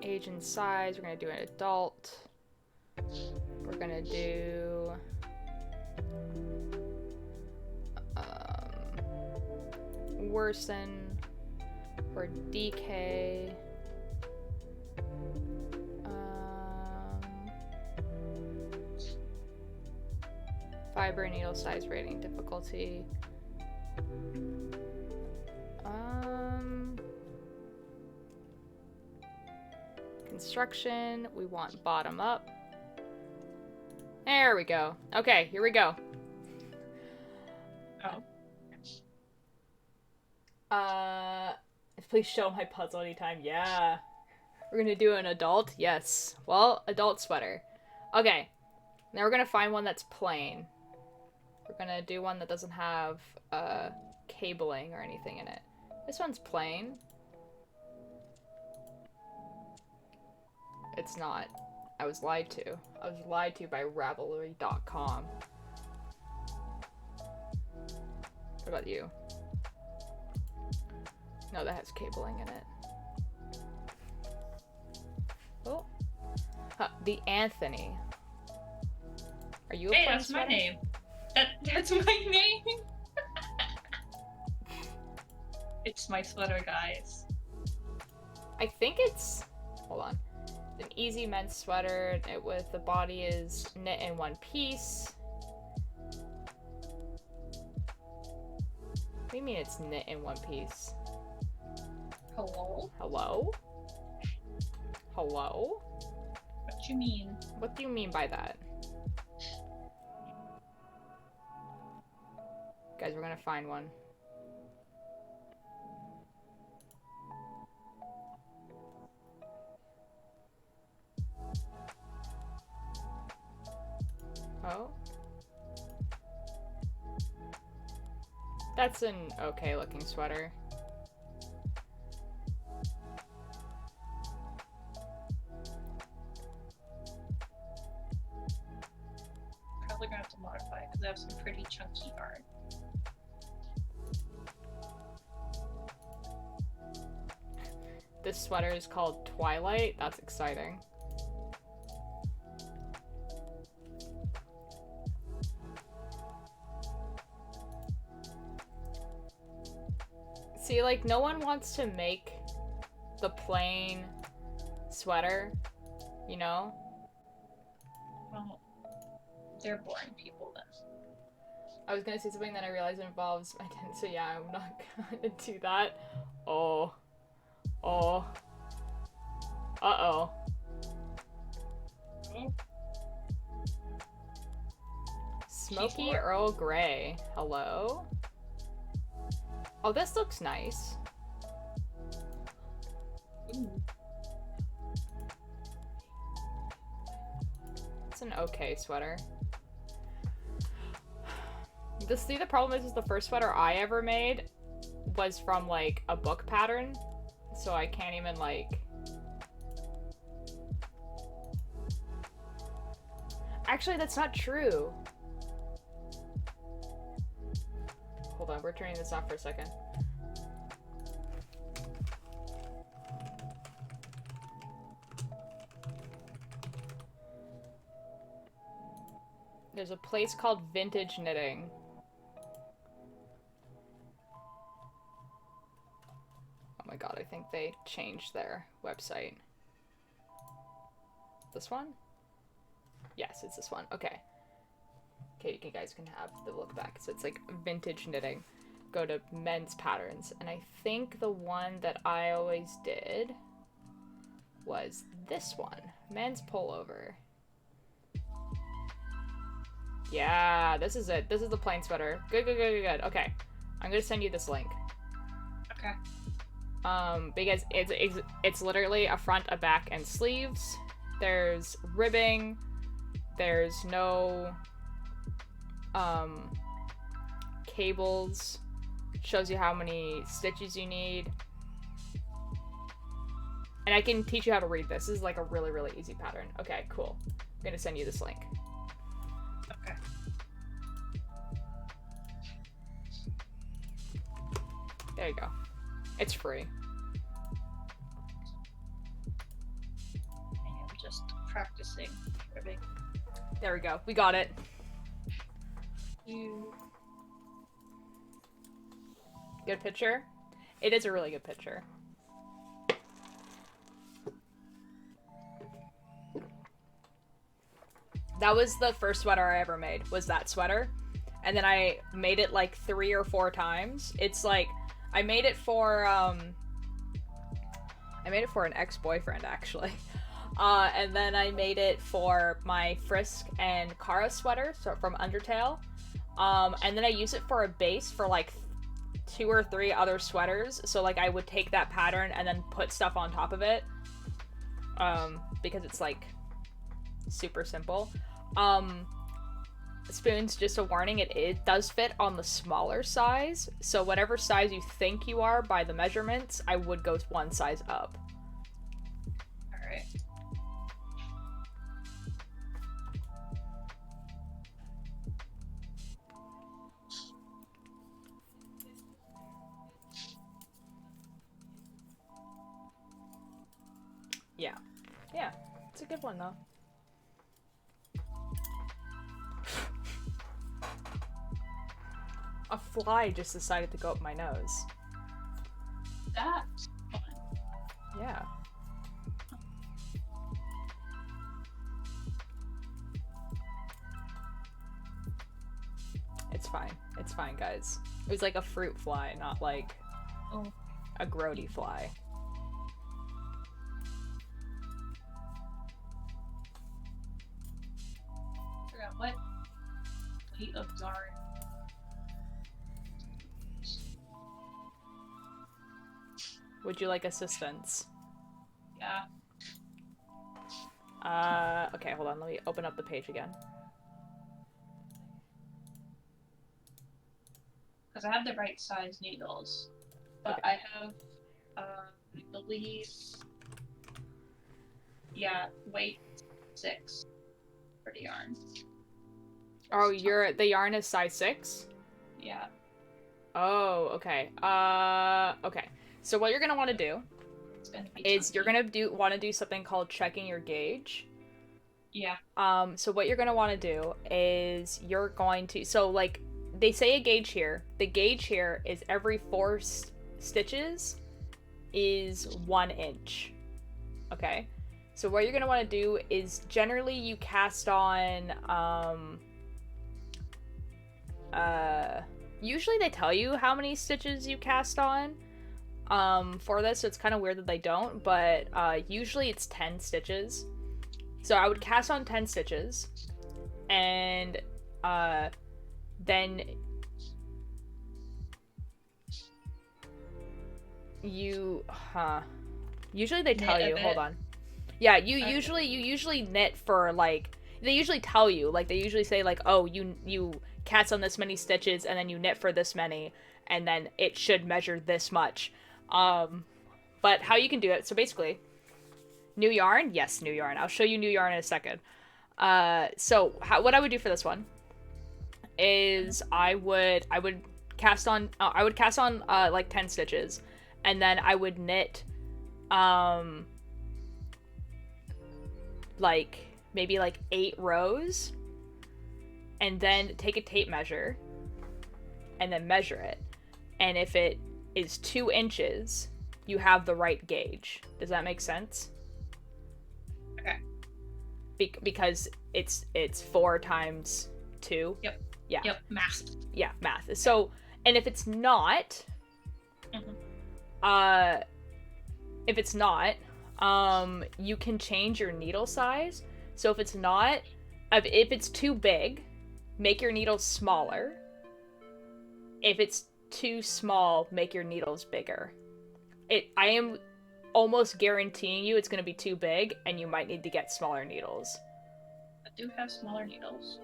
age and size. We're gonna do an adult. We're gonna do... worsen or DK. Fiber, needle size, rating, difficulty. Construction, we want bottom up. There we go. Okay, here we go. Oh. Please show my puzzle anytime. Yeah. We're gonna do an adult? Yes. Well, adult sweater. Okay. Now we're gonna find one that's plain. We're gonna do one that doesn't have cabling or anything in it. This one's plain. It's not. I was lied to. I was lied to by Ravelry.com. What about you? No, that has cabling in it. Oh. Huh, the Anthony. Are you a Hey, plain that's sweater? my name. That's my name. It's my sweater, guys. I think it's... Hold on. It's an easy men's sweater with the body is knit in one piece. What do you mean it's knit in one piece? Hello? Hello? Hello? What you mean? What do you mean by that? Guys, we're gonna find one. Oh? That's an okay looking sweater. Probably gonna have to modify it because I have some pretty chunky yarn. This sweater is called Twilight. That's exciting. See, like, no one wants to make the plain sweater, you know? Well, they're boring people then. I was gonna say something that I realized involves my tent, so yeah, I'm not gonna do that. Oh. Oh. Uh-oh. Oh, Smoky Keyboard. Earl Grey. Hello? Oh, this looks nice. ooh. It's an okay sweater. The problem is the first sweater I ever made was from, like, a book pattern. So I can't even, like... Actually, that's not true. Hold on, we're turning this off for a second. There's a place called Vintage Knitting. Oh my god, I think they changed their website. This one? Yes, it's this one. Okay. Okay, you guys can have the look back. So it's like Vintage Knitting. Go to men's patterns. And I think the one that I always did was this one. Men's pullover. Yeah, this is it. This is the plain sweater. Good, good, good, good, good. Okay. I'm gonna send you this link. Okay. Because it's literally a front, a back, and sleeves. There's ribbing. There's no cables. Shows you how many stitches you need. And I can teach you how to read this. This is like a really, really easy pattern. Okay, cool. I'm gonna send you this link. Okay. There you go. It's free. I am just practicing ribbing. There we go. We got it. You. Good picture? It is a really good picture. That was the first sweater I ever made, was that sweater. And then I made it like 3 or 4 times. It's like, I made it for an ex-boyfriend, actually. And then I made it for my Frisk and Kara sweater, so from Undertale. And then I used it for a base for like 2 or 3 other sweaters. So like I would take that pattern and then put stuff on top of it. Because it's like super simple. spoons, just a warning, it does fit on the smaller size. So whatever size you think you are by the measurements, I would go one size up. Alright. Yeah. Yeah. It's a good one, though. A fly just decided to go up my nose. That's fun. Yeah. It's fine. It's fine, guys. It was like a fruit fly, not like a grody fly. Forgot what plate of yarn. Would you like assistance? Yeah. Okay, hold on. Let me open up the page again. Because I have the right size needles. But Okay. I have, I believe, yeah, weight 6 for the yarn. Oh, the yarn is size 6? Yeah. Oh, okay. Okay. So what you're gonna want to do It's gonna be is you're chunky. gonna want to do something called checking your gauge. Yeah. So what you're gonna want to do is you're going to, so like they say a gauge here. The gauge here is every 4 stitches is 1 inch. Okay. So what you're gonna want to do is generally you cast on usually they tell you how many stitches you cast on for this, so it's kind of weird that they don't, but usually it's 10 stitches. So I would cast on 10 stitches, and then you usually they tell Knit a you, bit. hold on. Yeah, you Okay. usually knit for like, they usually tell you, like they usually say like, oh, you cast on this many stitches and then you knit for this many and then it should measure this much. But how you can do it, so basically, new yarn? Yes, new yarn. I'll show you new yarn in a second. So what I would do for this one is I would cast on like 10 stitches, and then I would knit like maybe like 8 rows, and then take a tape measure and then measure it. And if it is 2 inches, you have the right gauge. Does that make sense? Okay. Because it's 4 times 2. Yep. Yeah. Yep. Math. Yeah, math. So, and if it's not, if it's not, you can change your needle size. So if it's not, if it's too big, make your needles smaller. If it's too small, make your needles bigger. I am almost guaranteeing you it's going to be too big, and you might need to get smaller needles. I do have smaller needles.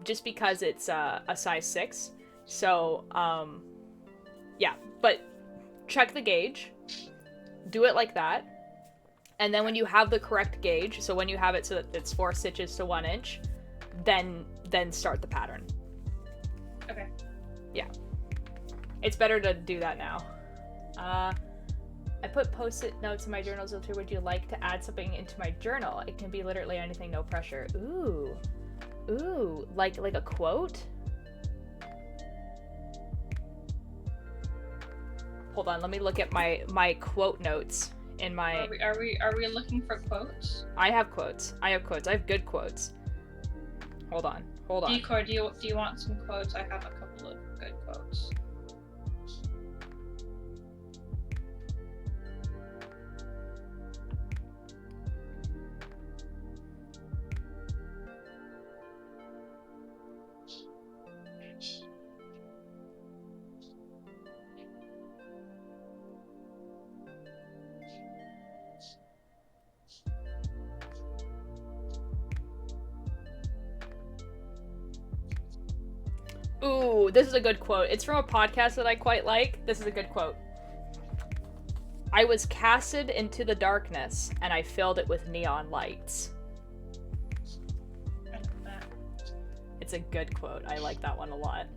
Just because it's a size 6. So, yeah, but check the gauge. Do it like that. And then when you have the correct gauge, so when you have it so that it's 4 stitches to 1 inch, then start the pattern. Okay. Yeah. It's better to do that now. I put post-it notes in my journal filter. Would you like to add something into my journal? It can be literally anything, no pressure. Ooh, like a quote? Hold on, let me look at my quote notes in my. Are we looking for quotes? I have quotes. I have good quotes. Hold on. Decor, do you want some quotes? I have a couple of good quotes. Ooh, this is a good quote. It's from a podcast that I quite like. This is a good quote. I was casted into the darkness, and I filled it with neon lights. I like that. It's a good quote. I like that one a lot.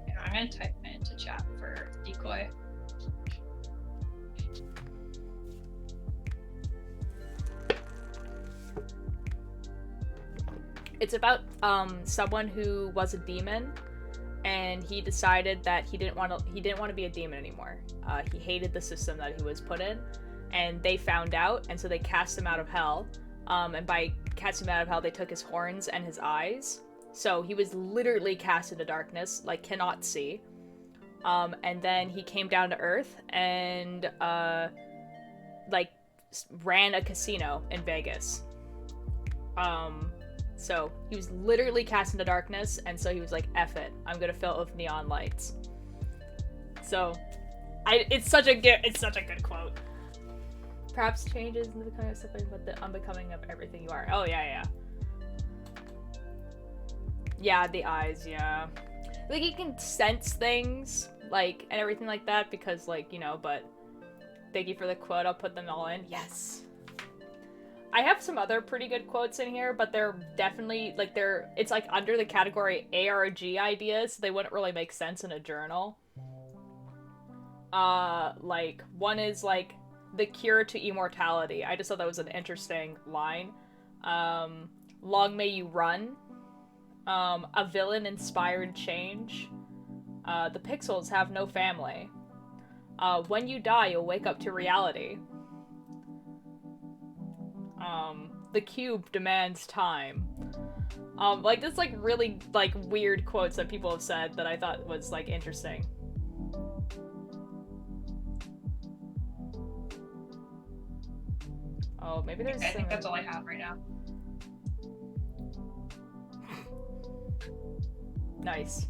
Yeah, I'm gonna type it into chat for decoy. It's about someone who was a demon, and he decided that he didn't want to be a demon anymore. He hated the system that he was put in, and they found out, and so they cast him out of hell. And by casting him out of hell, they took his horns and his eyes. So he was literally cast into darkness, like cannot see. And then he came down to Earth and like ran a casino in Vegas. So he was literally cast into darkness, and so he was like, "F it, I'm gonna fill it with neon lights." So, it's such a good quote. Perhaps changes in the becoming of something, but the unbecoming of everything you are. Oh yeah. Yeah, the eyes. Yeah, like you can sense things, like and everything like that because, like, you know. But thank you for the quote. I'll put them all in. Yes. I have some other pretty good quotes in here, but they're definitely, like, it's, like, under the category ARG ideas, so they wouldn't really make sense in a journal. Like, one is, like, the cure to immortality. I just thought that was an interesting line. Long may you run. A villain-inspired change. The pixels have no family. When you die, you'll wake up to reality. The cube demands time. Like, just, like, really, like, weird quotes that people have said that I thought was, like, interesting. Oh, maybe there's I think that's all I have right now. Nice.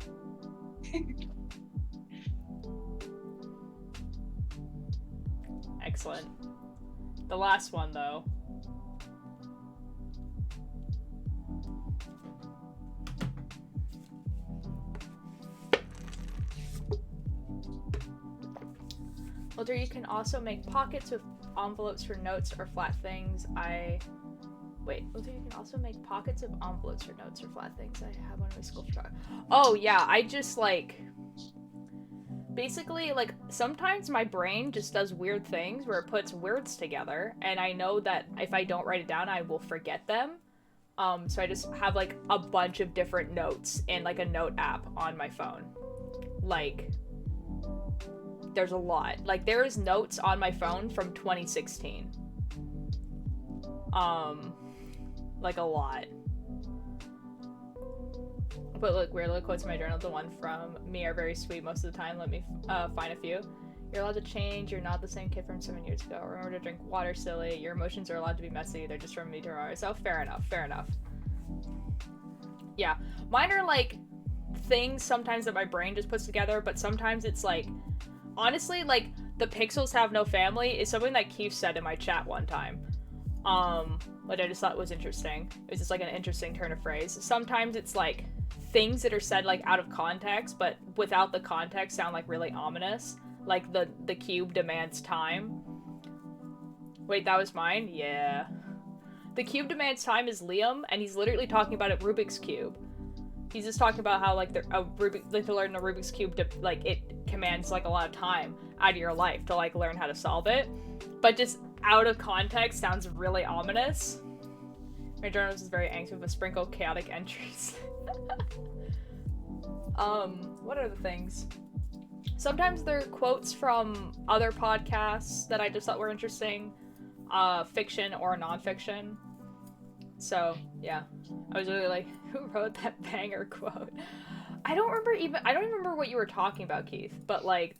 Excellent. The last one, though. Well, you can also make pockets with envelopes for notes or flat things. Wait, you can also make pockets of envelopes for notes or flat things. I have one of my sculpture. Oh, yeah, I just, like... Basically, like, sometimes my brain just does weird things where it puts words together, and I know that if I don't write it down, I will forget them. So I just have, like, a bunch of different notes in, like, a note app on my phone. Like... There's a lot. Like, there's notes on my phone from 2016. Like, a lot. But look, weird little quotes in my journal. The one from me are very sweet most of the time. Let me find a few. You're allowed to change. You're not the same kid from 7 years ago. Remember to drink water, silly. Your emotions are allowed to be messy. They're just from me to ourselves. Fair enough. Fair enough. Yeah. Mine are, like, things sometimes that my brain just puts together, but sometimes it's, like... Honestly, like, the pixels have no family is something that Keith said in my chat one time. Which I just thought was interesting. It was just, like, an interesting turn of phrase. Sometimes it's, like, things that are said, like, out of context, but without the context sound, like, really ominous. Like, the cube demands time. Wait, that was mine? Yeah. The cube demands time is Liam, and he's literally talking about a Rubik's Cube. He's just talking about how, like, to learn the Rubik's Cube, like, it commands, like, a lot of time out of your life to, like, learn how to solve it. But just out of context sounds really ominous. My journal is very anxious with a sprinkle of chaotic entries. What are the things? Sometimes there are quotes from other podcasts that I just thought were interesting. Fiction or non-fiction. So, yeah. I was really like, who wrote that banger quote? I don't even remember what you were talking about, Keith. But, like,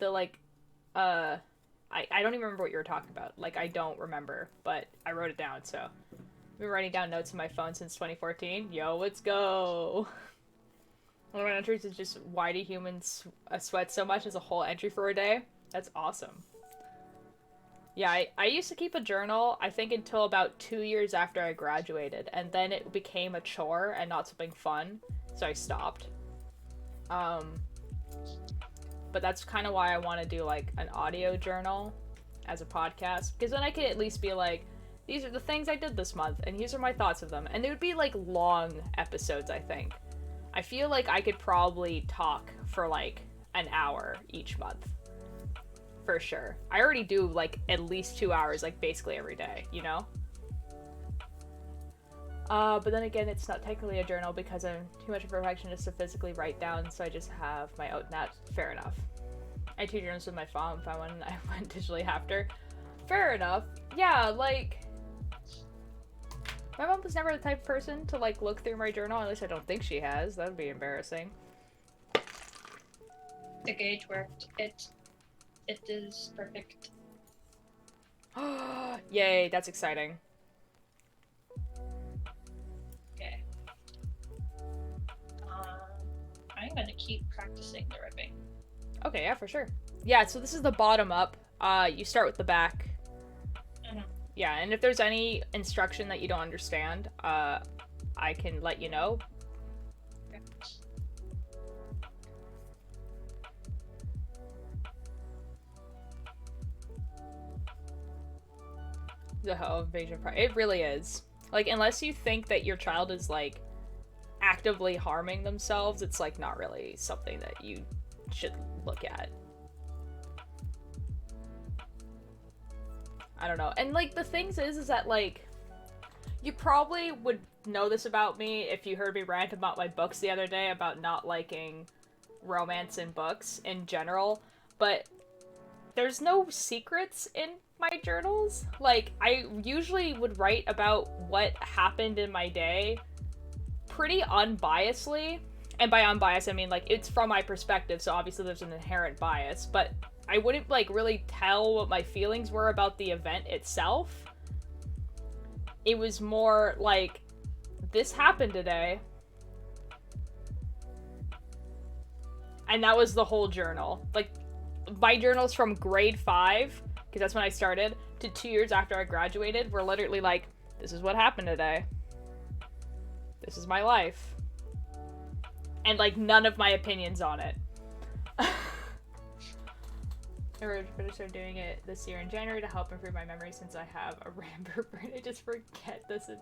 I don't even remember what you were talking about. Like, I don't remember. But I wrote it down, so. I've been writing down notes on my phone since 2014. Yo, let's go! One of my entries is just, why do humans sweat so much as a whole entry for a day? That's awesome. Yeah, I used to keep a journal, I think until about 2 years after I graduated, and then it became a chore and not something fun, so I stopped. But that's kind of why I want to do like an audio journal as a podcast, because then I could at least be like, these are the things I did this month, and these are my thoughts of them. And they would be like long episodes, I think. I feel like I could probably talk for like an hour each month. For sure. I already do like at least 2 hours, like basically every day, you know? But then again, it's not technically a journal because I'm too much of a perfectionist to physically write down, so I just have my not fair enough. I had 2 journals with my phone, found one, and I went digitally after. Fair enough. Yeah, like, my mom was never the type of person to like look through my journal, at least I don't think she has. That would be embarrassing. The gauge worked. It is perfect. Yay, that's exciting. Okay. I'm gonna keep practicing the ribbing. Okay, yeah, for sure. Yeah, so this is the bottom up. You start with the back. Mm-hmm. Yeah, and if there's any instruction that you don't understand, I can let you know. Okay. The home invasion part. It really is. Like, unless you think that your child is, like, actively harming themselves, it's, like, not really something that you should look at. I don't know. And, like, the things is that, like, you probably would know this about me if you heard me rant about my books the other day about not liking romance in books in general, but there's no secrets in my journals. Like, I usually would write about what happened in my day pretty unbiasedly. And by unbiased, I mean, like, it's from my perspective, so obviously there's an inherent bias, but I wouldn't, like, really tell what my feelings were about the event itself. It was more like, this happened today. And that was the whole journal. Like, my journals from grade 5, because that's when I started, to 2 years after I graduated were literally like, this is what happened today. This is my life. And, like, none of my opinions on it. I better start doing it this year in January to help improve my memory since I have a ramper brain. I just forget this. Is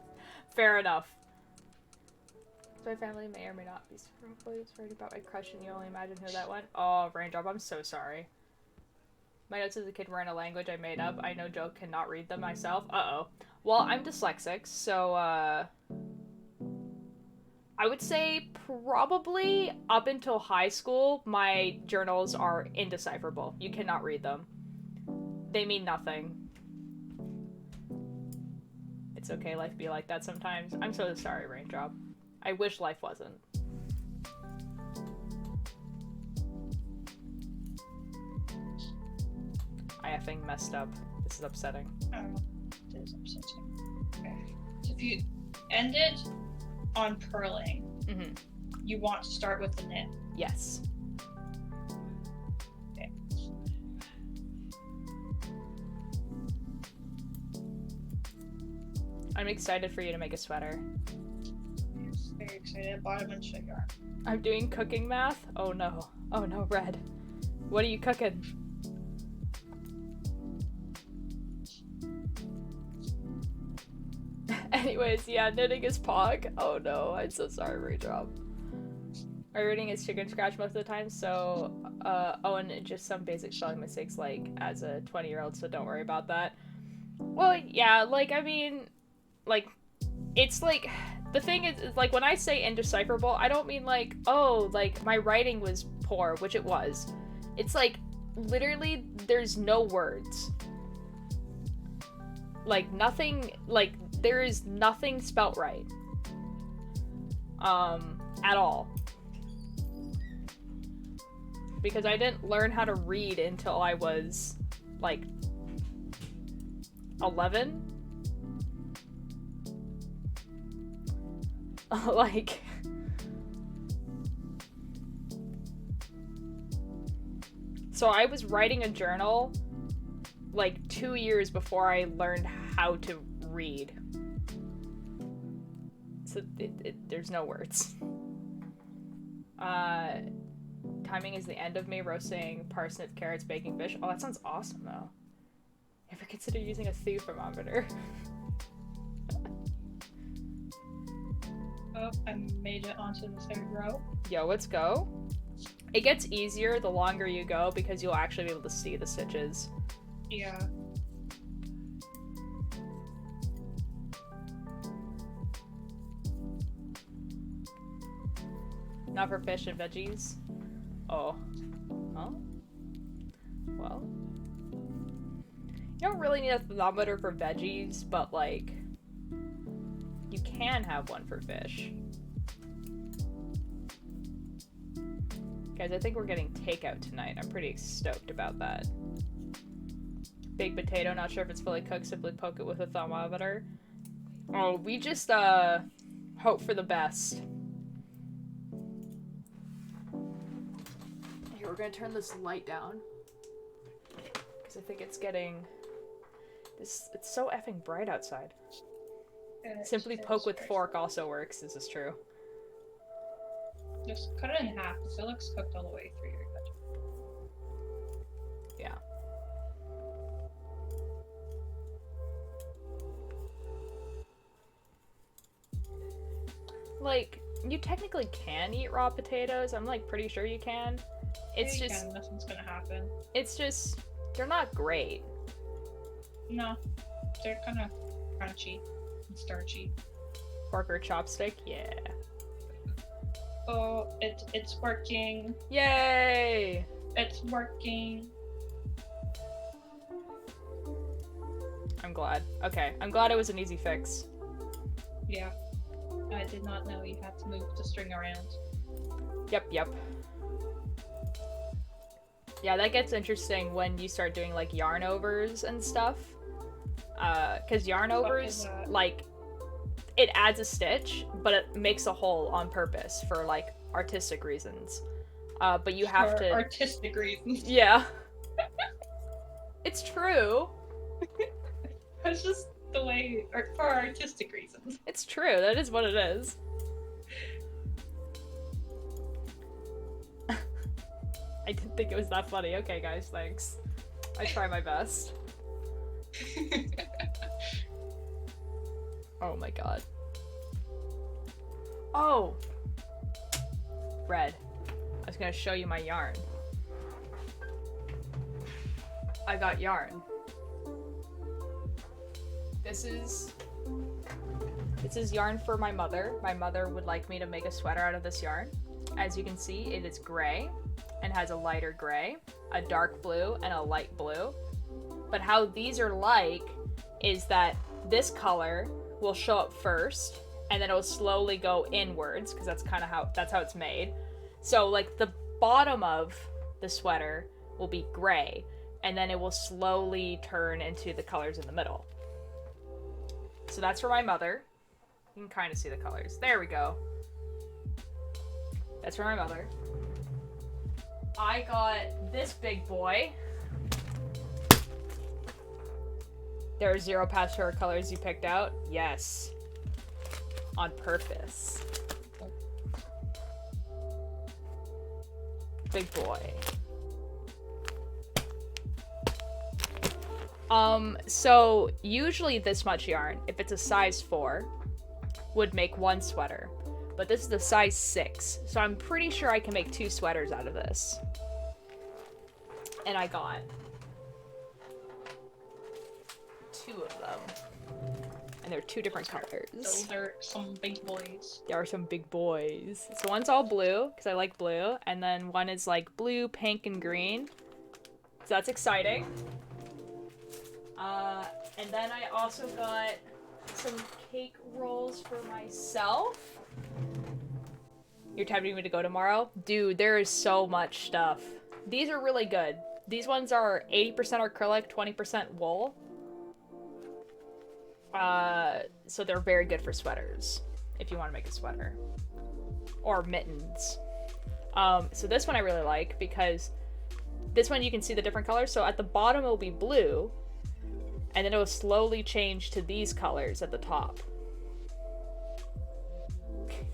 fair enough. My family may or may not be worried about my crush, and you only imagine who that went. Oh, Raindrop, I'm so sorry. My notes as a kid were in a language I made up. I know Joe cannot read them myself. Uh-oh. Well, I'm dyslexic, so, I would say probably up until high school, my journals are indecipherable. You cannot read them. They mean nothing. It's okay, life be like that sometimes. I'm so sorry, Raindrop. I wish life wasn't. I effing messed up. This is upsetting. Oh, it is upsetting. Okay. So if you ended on purling, you want to start with the knit. Yes. Okay. I'm excited for you to make a sweater. Very excited. I bought a bunch of yarn. I'm doing cooking math? Oh no. Oh no, Red. What are you cooking? Anyways, yeah, knitting is Pog. Oh no, I'm so sorry, Raindrop. My reading is chicken scratch most of the time, so, oh, and just some basic spelling mistakes, like, as a 20-year-old, so don't worry about that. Well, yeah, like, I mean, like, it's like, the thing is, like, when I say indecipherable, I don't mean, like, oh, like, my writing was poor, which it was. It's, like, literally, there's no words. Like, nothing, like, there is nothing spelt right. At all. Because I didn't learn how to read until I was, like, 11? Like... So I was writing a journal, like, 2 years before I learned how to read. So there's no words. Timing is the end of me roasting parsnip, carrots, baking fish. Oh, that sounds awesome, though. Ever consider using a thew thermometer? Oh, I made it onto the third row. Yo, let's go. It gets easier the longer you go because you'll actually be able to see the stitches. Yeah. Not for fish and veggies. Oh. Huh? Well. You don't really need a thermometer for veggies, but like, you can have one for fish. Guys, I think we're getting takeout tonight. I'm pretty stoked about that. Baked potato, not sure if it's fully cooked, simply poke it with a thermometer. Oh, we just, hope for the best. Here, we're gonna turn this light down. Because I think it's getting... It's so effing bright outside. Simply poke with fork also works, this is true. Just cut it in half so it looks cooked all the way through your veggie. Yeah. Like, you technically can eat raw potatoes. I'm like pretty sure you can. It's Yeah, you just can. Nothing's gonna happen. It's just they're not great. No, they're kind of crunchy and starchy. Fork or chopstick? Yeah. Oh, it's working. Yay! It's working. I'm glad. Okay, I'm glad it was an easy fix. Yeah. I did not know you had to move the string around. Yep. Yeah, that gets interesting when you start doing like yarn overs and stuff. Cause yarn overs, like, it adds a stitch, but it makes a hole on purpose for like artistic reasons. But you have to artistic reasons. Yeah. It's true. It's just the way, or for artistic reasons. It's true. That is what it is. I didn't think it was that funny. Okay, guys, thanks. I try my best. Oh my god. Oh! Red. I was gonna show you my yarn. I got yarn. This is yarn for my mother. My mother would like me to make a sweater out of this yarn. As you can see, it is gray and has a lighter gray, a dark blue, and a light blue. But how these are like is that this color will show up first, and then it will slowly go inwards, because that's kind of how it's made. So like the bottom of the sweater will be gray, and then it will slowly turn into the colors in the middle. So that's for my mother. You can kind of see the colors. There we go. That's for my mother. I got this big boy. There are 0 pastel colors you picked out? Yes. On purpose. Big boy. So usually this much yarn, if it's a size 4, would make 1 sweater. But this is the size 6, so I'm pretty sure I can make 2 sweaters out of this. And I got 2 of them. And they're 2 different colors. Those are some big boys. There are some big boys. So one's all blue, because I like blue, and then one is like blue, pink, and green. So that's exciting. And then I also got some cake rolls for myself. You're tempting me to go tomorrow? Dude, there is so much stuff. These are really good. These ones are 80% acrylic, 20% wool. So they're very good for sweaters, if you want to make a sweater. Or mittens. So this one I really like, because this one you can see the different colors. So at the bottom it will be blue, and then it will slowly change to these colors at the top.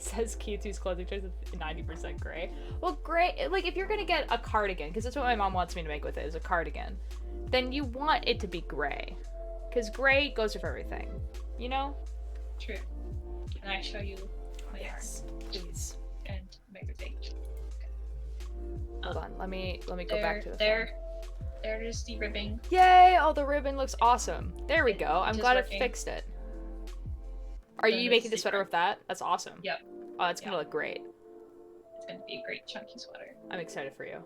Says Q2's clothing choice is 90% gray. Well, gray, like if you're gonna get a cardigan, because that's what my mom wants me to make with it, is a cardigan, then you want it to be gray. Because gray goes with everything, you know? True. Can I show you my yarn? Please. And everything. Hold on, let me go back to the there it is, the ribbing. Yay! Oh, the ribbon looks awesome. There we go. I'm Just glad working. it fixed it. Are Then you the making the sweater zipper. with that? That's awesome. Yep. Oh, it's gonna Yeah. look great. It's gonna be a great chunky sweater. I'm excited for you.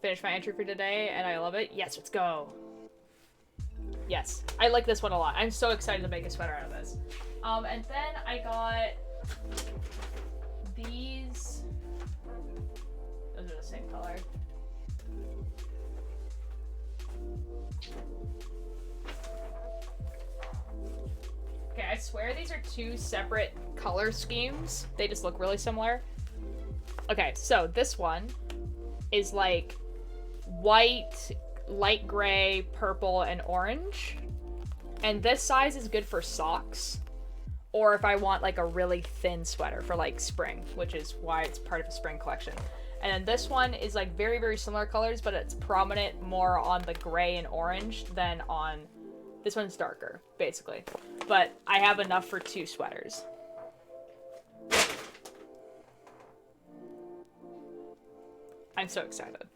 Finished my entry for today, and I love it. Yes, let's go. Yes, I like this one a lot. I'm so excited to make a sweater out of this. And then I got these. Those are the same color. Okay, I swear these are two separate color schemes. They just look really similar. Okay, so this one is like white, light gray, purple, and orange. And this size is good for socks. Or if I want like a really thin sweater for like spring, which is why it's part of a spring collection. And then this one is like very, very similar colors, but it's prominent more on the gray and orange than on... This one's darker, basically. But I have enough for 2 sweaters. I'm so excited.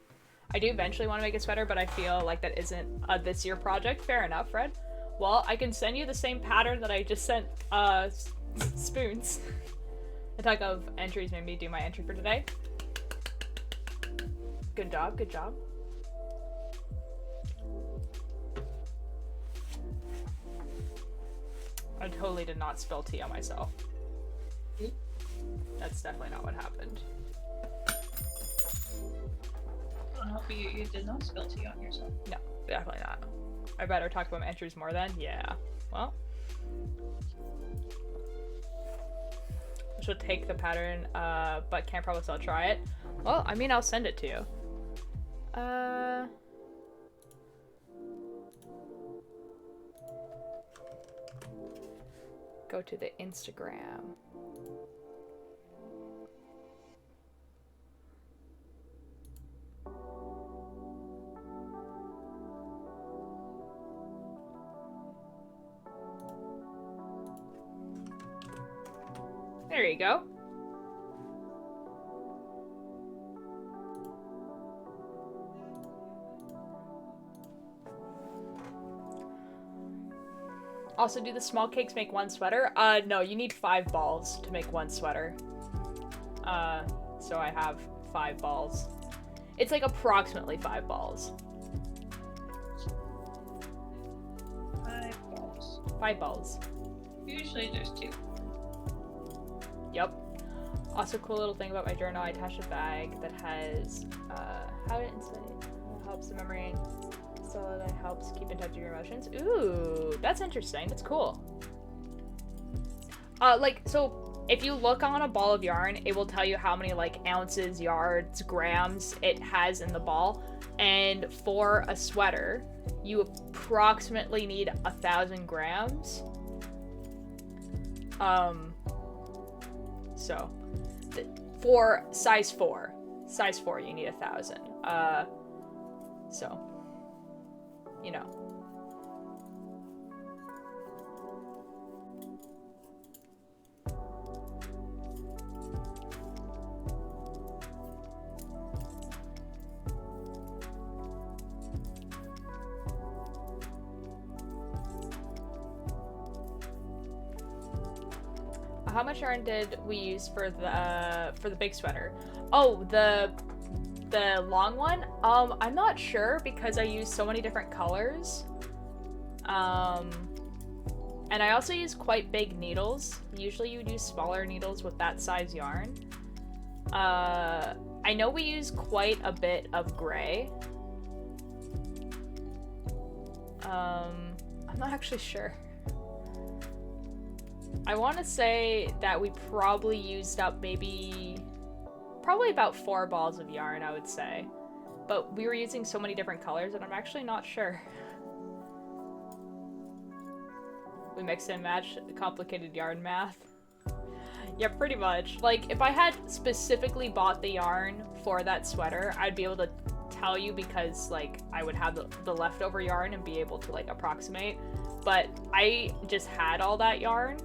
I do eventually want to make a sweater, but I feel like that isn't a this year project. Fair enough, Fred. Well, I can send you the same pattern that I just sent Spoons. The type of entries made me do my entry for today. Good job, good job. I totally did not spill tea on myself. That's definitely not what happened. I hope you did not spill tea on yourself. No, definitely not. I better talk about my entries more then? Yeah. Well. I should take the pattern, but can't promise I'll try it. Well, I mean, I'll send it to you. Go to the Instagram. There you go. Also, do the small cakes make 1 sweater? No, you need 5 balls to make 1 sweater. So I have 5 balls. It's like approximately 5 balls. 5 balls. 5 balls. Usually there's 2. Yep. Also, cool little thing about my journal, I attached a bag that has, how to insight helps the memory, so that helps keep in touch with your emotions. Ooh, that's interesting. That's cool. So if you look on a ball of yarn, it will tell you how many, like, ounces, yards, grams it has in the ball. And for a sweater, you approximately need 1,000 grams. So, for size 4, you need 1,000. So, you know. How much yarn did we use for the big sweater? Oh, the long one? I'm not sure because I used so many different colors. And I also use quite big needles. Usually you would use smaller needles with that size yarn. I know we use quite a bit of gray. I'm not actually sure. I want to say that we probably used up probably about 4 balls of yarn, I would say. But we were using so many different colors that I'm actually not sure. We mixed and matched complicated yarn math. Yeah, pretty much. Like, if I had specifically bought the yarn for that sweater, I'd be able to tell you because, like, I would have the leftover yarn and be able to, like, approximate. But I just had all that yarn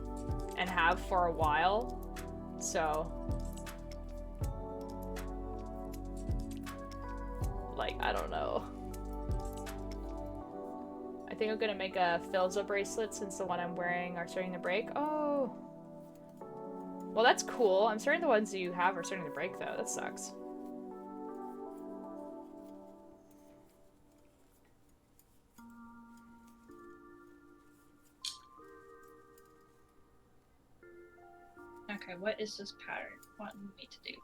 and have for a while, so... Like, I don't know. I think I'm gonna make a Filza bracelet since the one I'm wearing are starting to break. Oh! Well, that's cool. I'm certain the ones that you have are starting to break, though. That sucks. Okay, what is this pattern wanting me to do?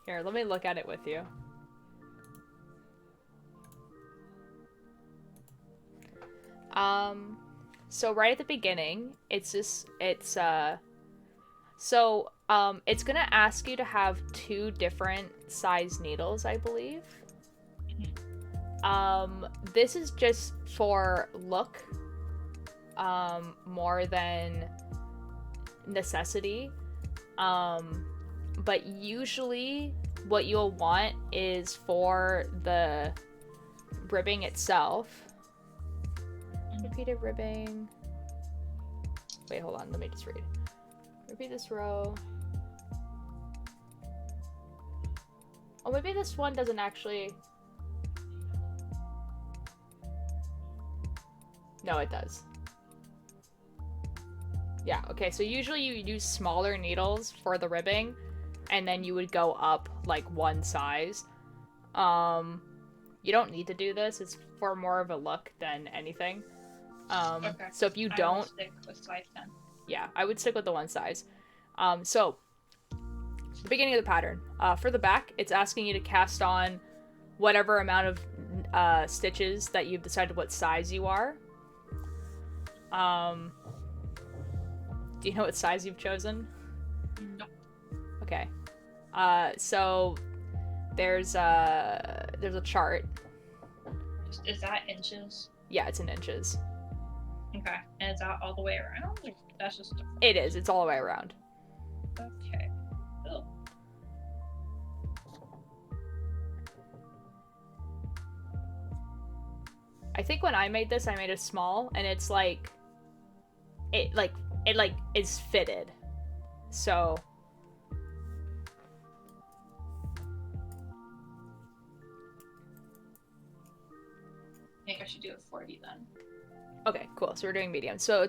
Here, let me look at it with you. So right at the beginning, it's gonna ask you to have 2 different size needles, I believe. This is just for look, more than necessity. But usually what you'll want is for the ribbing itself. Repeated ribbing. Wait, hold on, let me just read. Repeat this row. Oh, maybe this one doesn't actually... No, it does. Yeah, okay, so usually you use smaller needles for the ribbing, and then you would go up, like, 1 size. You don't need to do this, it's for more of a look than anything. Okay. So if you I will don't... stick with size 10. Yeah, I would stick with the 1 size. So, the beginning of the pattern. For the back, it's asking you to cast on whatever amount of stitches that you've decided what size you are. Do you know what size you've chosen? No. Okay. So there's a chart. Is that inches? Yeah, it's in inches. Okay. And is that all the way around? Like, that's just... It is. It's all the way around. Okay. Oh. I think when I made this, I made it small, and it's like... It is fitted. So... I think I should do a 40 then. Okay, cool. So we're doing medium. So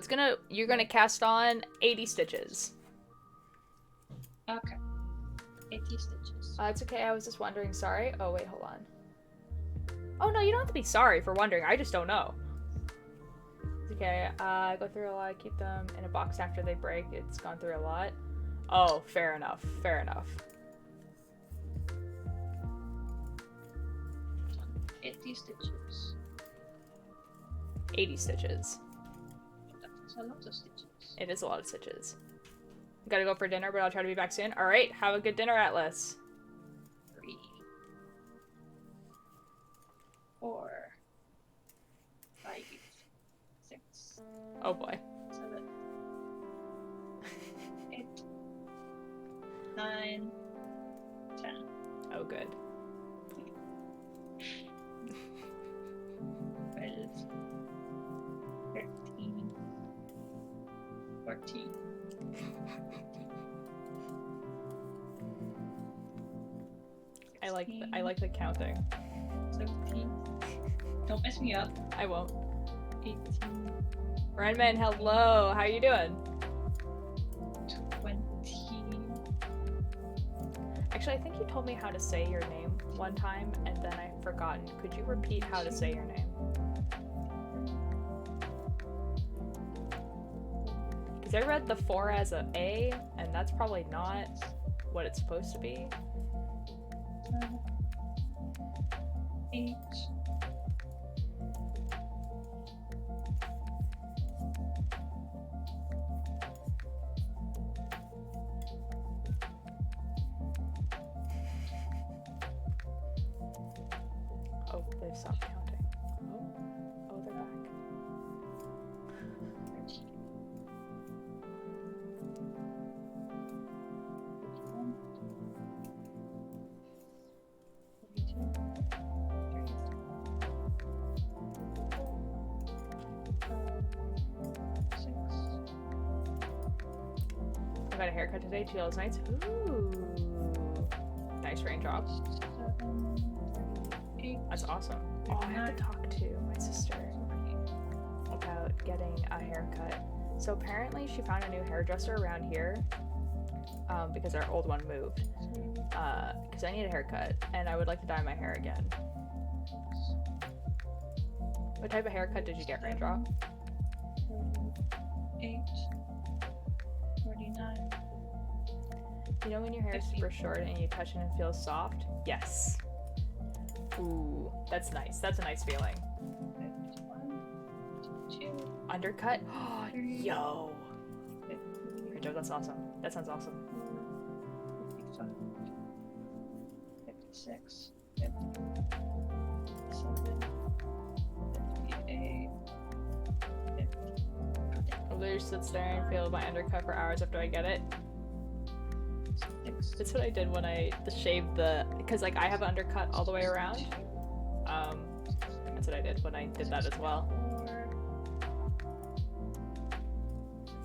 you're gonna cast on 80 stitches. Okay. 80 stitches. It's okay. I was just wondering. Sorry. Oh, wait, hold on. Oh, no, you don't have to be sorry for wondering. I just don't know. It's okay. I go through a lot. I keep them in a box after they break. It's gone through a lot. Oh, fair enough. Fair enough. 50 stitches. 80 stitches. That's a lot of stitches. It is a lot of stitches. Gotta go for dinner, but I'll try to be back soon. Alright, have a good dinner, Atlas. 3, 4, 5, 6. Oh boy. 7, 8, 9, 10. Oh, good. 12, 13, 14. I like the counting. 17. Don't mess me up. I won't. 18. Redman, hello. How you doing? 20. Actually, I think you told me how to say your name one time, and then I've forgotten. Could you repeat how to say your name? Because I read the 4 as an A, and that's probably not what it's supposed to be. 8. Oh, they've stopped counting. Oh, they're back. I got a haircut today. She feels nice. Ooh. Nice raindrop. 8, That's awesome. Oh, I have to talk to my sister about getting a haircut. So apparently she found a new hairdresser around here because our old one moved. Because I need a haircut and I would like to dye my hair again. What type of haircut did you get, Raindrop? 8, 49. You know when your hair is super short and you touch it and it feels soft? Yes. Ooh, that's nice. That's a nice feeling. 51, 52, Undercut? 53, Yo. 54, Raindrop, that's awesome. That sounds awesome. 55, 56, 57, 58, 50. I'll literally sit there and feel my undercut for hours after I get it. That's what I did when I shaved because like I have an undercut all the way around. That's what I did when I did that as well.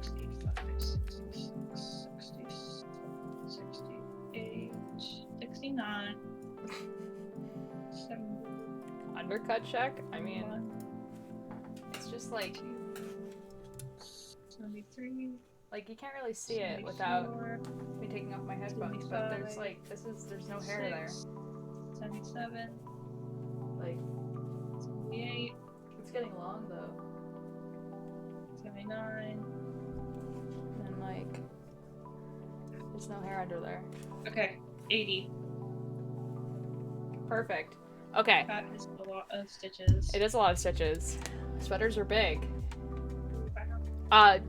65, 66, 67, 68, 69, 70, Undercut check? I mean, it's just like 73, you can't really see it without me taking off my headphones, but there's there's no hair there. 77, Like, 78, it's getting long though. 79. And like, there's no hair under there. Okay, 80. Perfect. Okay. That is a lot of stitches. It is a lot of stitches. Sweaters are big.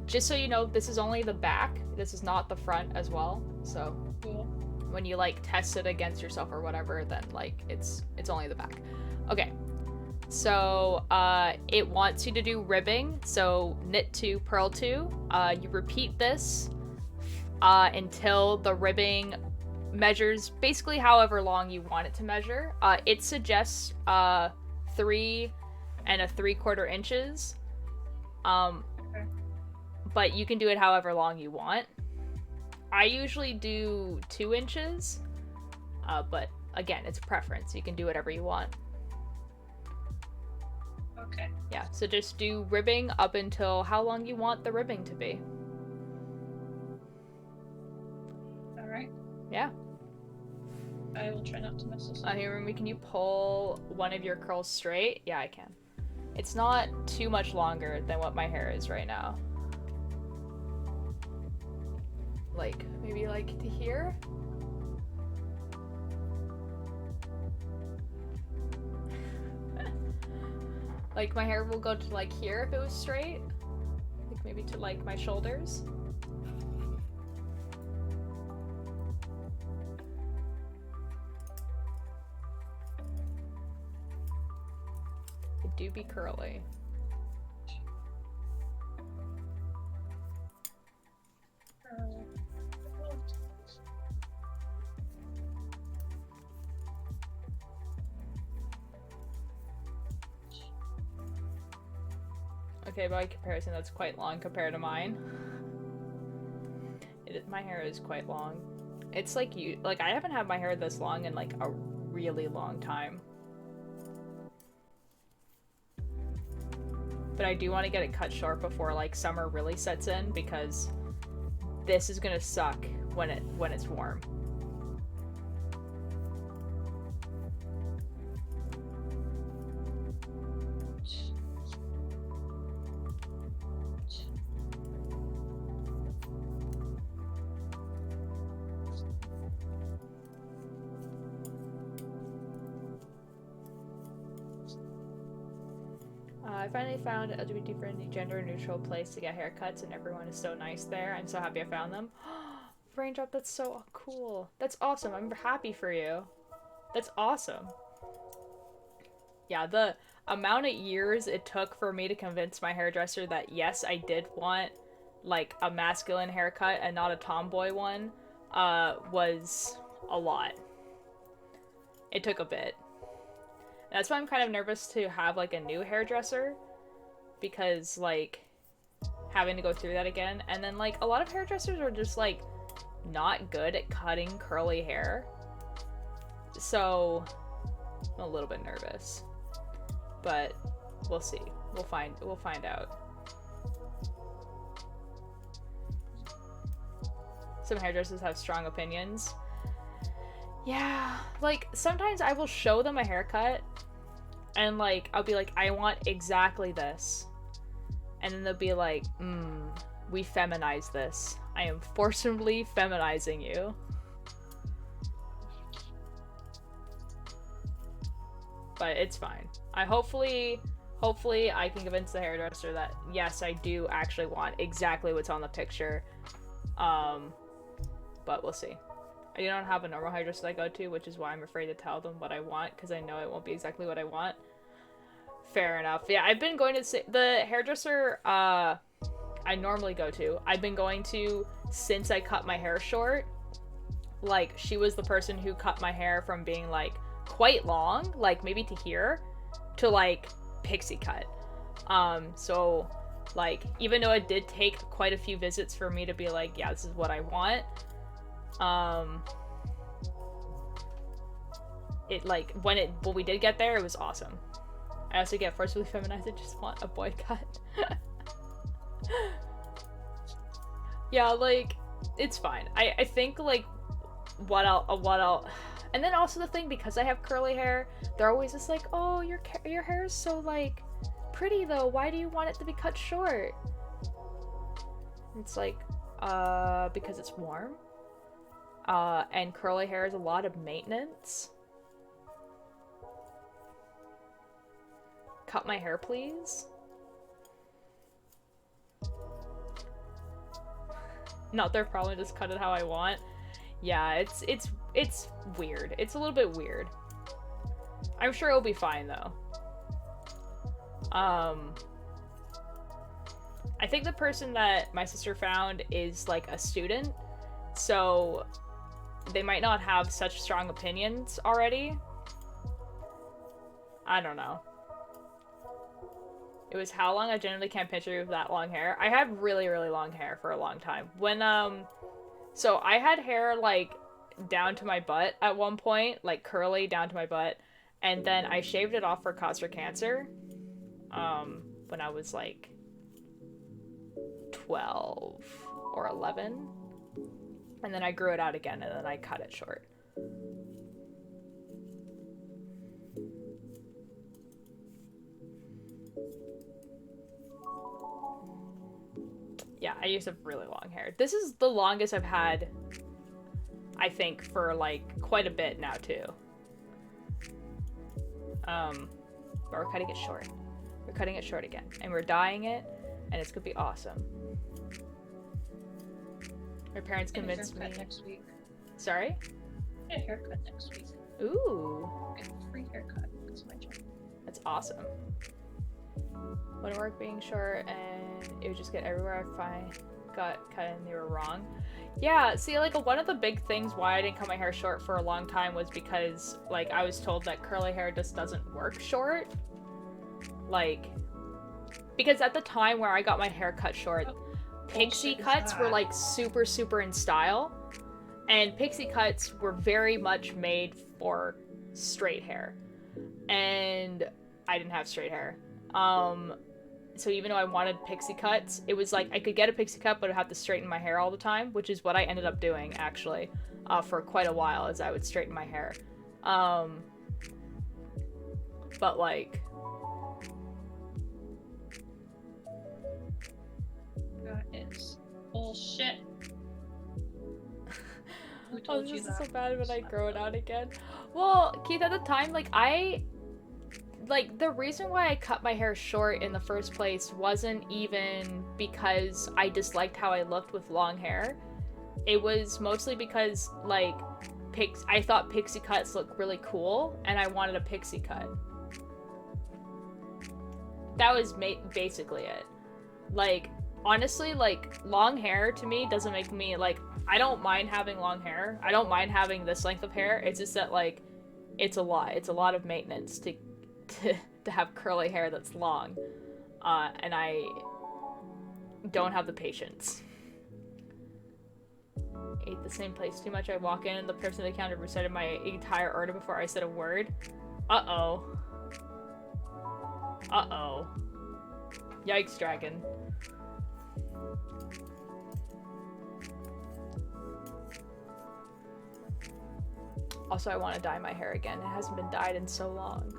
Just so you know, this is only the back. This is not the front as well. So Cool. when you like test it against yourself or whatever, then like it's only the back. Okay. So it wants you to do ribbing. So knit 2, purl 2. You repeat this until the ribbing measures basically however long you want it to measure. It suggests 3 3/4 inches. But you can do it however long you want. I usually do 2 inches, but again, it's a preference. You can do whatever you want. Okay. Yeah, so just do ribbing up until how long you want the ribbing to be. Alright. Yeah. I will try not to mess this up. Here, Rumi, can you pull one of your curls straight? Yeah, I can. It's not too much longer than what my hair is right now. Like, maybe like to here? Like, my hair will go to like here if it was straight. Like, maybe to like my shoulders. It do be curly. Okay, by comparison, that's quite long compared to mine. My hair is quite long. It's like I haven't had my hair this long in like a really long time. But I do want to get it cut short before like summer really sets in, because this is gonna suck when it's warm. I finally found an LGBT-friendly, gender-neutral place to get haircuts, and everyone is so nice there. I'm so happy I found them. Raindrop, that's so cool. That's awesome. I'm happy for you. That's awesome. Yeah, the amount of years it took for me to convince my hairdresser that yes, I did want like a masculine haircut and not a tomboy one was a lot. It took a bit. That's why I'm kind of nervous to have like a new hairdresser, because like having to go through that again. And then, like, a lot of hairdressers are just, like, not good at cutting curly hair. So, I'm a little bit nervous. But we'll see. We'll find out. Some hairdressers have strong opinions. Yeah, like, sometimes I will show them a haircut, and, like, I'll be like, I want exactly this. And then they'll be like, we feminize this. I am forcibly feminizing you. But it's fine. Hopefully I can convince the hairdresser that, yes, I do actually want exactly what's on the picture. But we'll see. I do not have a normal hairdresser that I go to, which is why I'm afraid to tell them what I want, because I know it won't be exactly what I want. Fair enough. Yeah, I've been going to the hairdresser I normally go to. I've been going to since I cut my hair short. Like, she was the person who cut my hair from being, like, quite long, like, maybe to here, to, like, pixie cut. So, like, even though it did take quite a few visits for me to be like, yeah, this is what I want, it, like, when we did get there, it was awesome. I also get forcefully feminized. I just want a boy cut. Yeah, like, it's fine. I think, like, what I'll, and then also the thing, because I have curly hair, they're always just like, oh, your hair is so, like, pretty though. Why do you want it to be cut short? It's like, because it's warm. And curly hair is a lot of maintenance. Cut my hair, please. Not their problem, just cut it how I want. Yeah, it's weird. It's a little bit weird. I'm sure it'll be fine though. I think the person that my sister found is like a student, so they might not have such strong opinions already. I don't know. It was how long? I generally can't picture you with that long hair. I had really, really long hair for a long time. When, so I had hair, like, down to my butt at one point, like, curly down to my butt, and then I shaved it off for cause for cancer, when I was, like, 12 or 11, and then I grew it out again, and then I cut it short. Yeah, I used to have really long hair. This is the longest I've had, I think, for, like, quite a bit now, too. But we're cutting it short. We're cutting it short again. And we're dyeing it, and it's gonna be awesome. My parents convinced me... next week. Sorry? Get a haircut next week. Ooh. Get a free haircut. That's my job. That's awesome. Wouldn't work being short, and it would just get everywhere if I got cut and they were wrong. Yeah, see, like, one of the big things why I didn't cut my hair short for a long time was because, like, I was told that curly hair just doesn't work short. Like, because at the time where I got my hair cut short, pixie cuts were, like, super, super in style. And pixie cuts were very much made for straight hair. And I didn't have straight hair. So even though I wanted pixie cuts, it was like I could get a pixie cut, but I'd have to straighten my hair all the time, which is what I ended up doing, actually, for quite a while, as I would straighten my hair. But, like... That is bullshit. Who Oh, told this you is that? so bad when I grow it out again. Well, Keith, at the time, like, the reason why I cut my hair short in the first place wasn't even because I disliked how I looked with long hair. It was mostly because, like, I thought pixie cuts looked really cool, and I wanted a pixie cut. That was basically it. Like, honestly, like, long hair to me doesn't make me, like, I don't mind having long hair. I don't mind having this length of hair. It's just that, like, it's a lot. It's a lot of maintenance to have curly hair that's long. And don't have the patience. Ate the same place too much. I walk in and the person at the counter recited my entire order before I said a word. Uh-oh. Uh-oh. Yikes, dragon. Also, I want to dye my hair again. It hasn't been dyed in so long.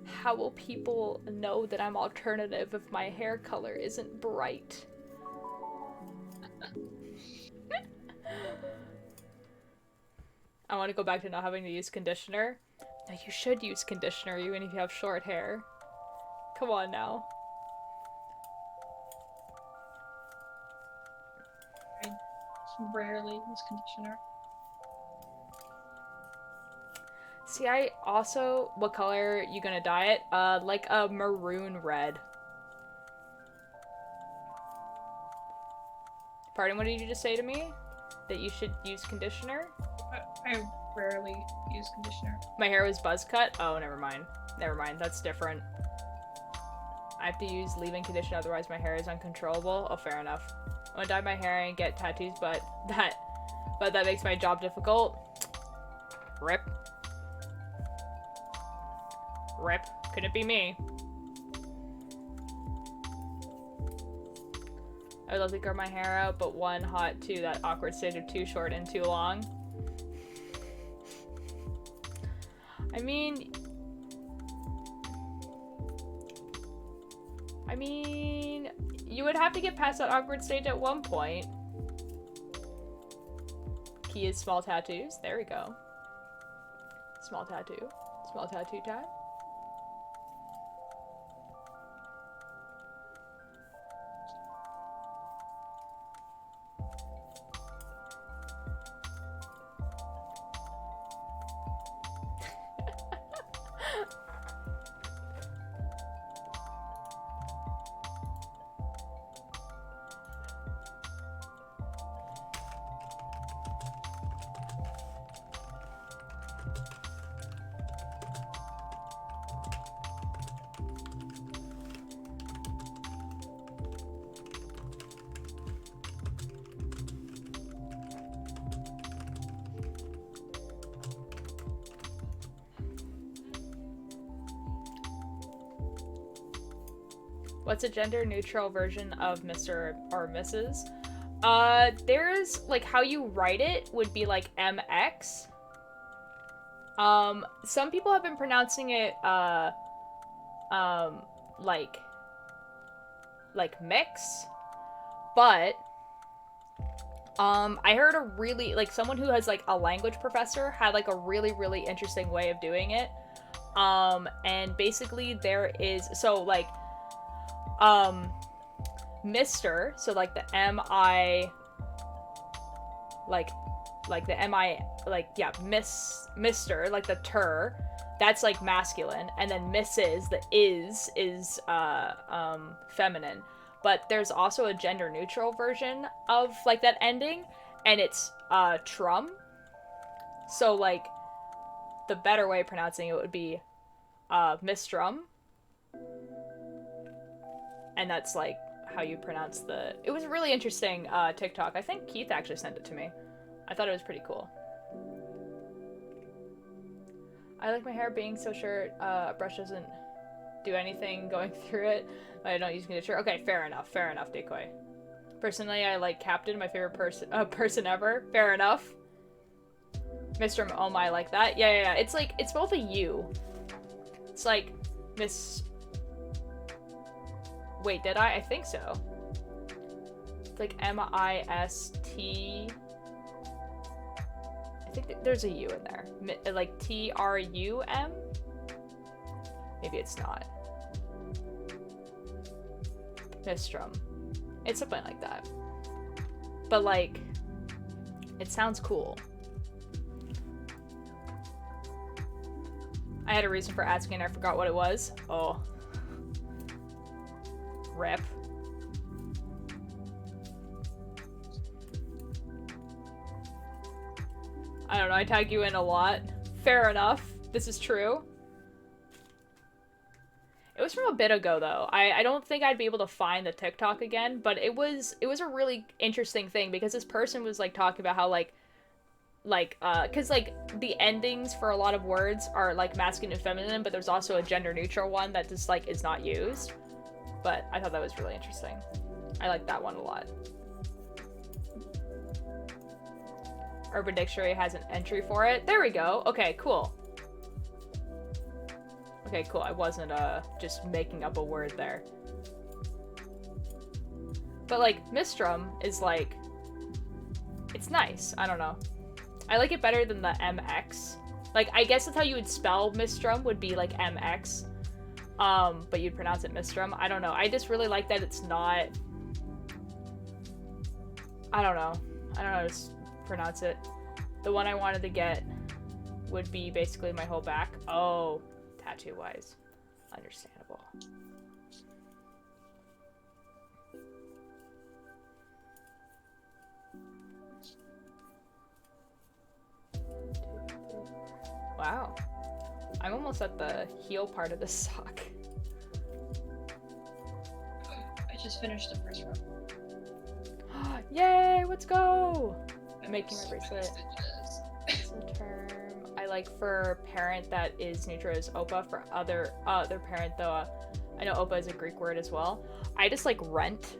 How will people know that I'm alternative if my hair color isn't bright? I want to go back to not having to use conditioner. No, you should use conditioner even if you have short hair. Come on now. I rarely use conditioner. See, I also... What color are you gonna dye it? Like a maroon red. Pardon, what did you just say to me? That you should use conditioner? I rarely use conditioner. My hair was buzz cut? Oh, never mind. Never mind, that's different. I have to use leave-in conditioner, otherwise my hair is uncontrollable. Oh, fair enough. I want to dye my hair and get tattoos, but that makes my job difficult. Rip. Rip. Couldn't be me. I would love to grow my hair out, but one, hot, two, that awkward stage of too short and too long. I mean, you would have to get past that awkward stage at one point. Key is small tattoos. There we go. Small tattoo. Small tattoo time. What's a gender-neutral version of Mr. or Mrs.? There's, like, how you write it would be, like, MX. Some people have been pronouncing it, like mix. But, I heard a really, like, someone who has, like, a language professor had, like, a really, really interesting way of doing it. And basically there is, so, like, Mr., so like the M-I, like the M-I, like, yeah, Mr., like the ter, that's like masculine, and then Mrs., the is feminine. But there's also a gender neutral version of like that ending, and it's trum. So like the better way of pronouncing it would be Mistrum. And that's like how you pronounce the... It was a really interesting TikTok. I think Keith actually sent it to me. I thought it was pretty cool. I like my hair being so short. A brush doesn't do anything going through it. I don't use conditioner. Okay, fair enough, Decoy. Personally, I like Captain, my favorite person ever. Fair enough. Mr. Oh my, like that. Yeah. It's like, it's both a U. It's like Miss... Wait, did I? I think so. It's like M-I-S-T... I think there's a U in there. Like T-R-U-M? Maybe it's not. Mistrum. It's something like that. But like, it sounds cool. I had a reason for asking and I forgot what it was. Oh. Rip. I don't know, I tag you in a lot. Fair enough. This is true. It was from a bit ago though. I don't think I'd be able to find the TikTok again, but it was a really interesting thing because this person was like talking about how cuz like the endings for a lot of words are like masculine and feminine, but there's also a gender neutral one that just like is not used. But I thought that was really interesting. I like that one a lot. Urban Dictionary has an entry for it. There we go. Okay, cool. Okay, cool. I wasn't just making up a word there. But like Mistrum is like it's nice. I don't know. I like it better than the MX. Like I guess that's how you would spell Mistrum would be like MX. But you'd pronounce it Mistrum. I don't know. I just really like that it's not I don't know. I don't know how to pronounce it. The one I wanted to get would be basically my whole back. Oh, tattoo-wise. Understandable. Wow. I'm almost at the heel part of this sock. I just finished the first row. Yay, let's go! I'm making my So many bracelet. stitches. It's a term. I like for parent that is neutral is opa. For other parent though, I know opa is a Greek word as well. I just like rent.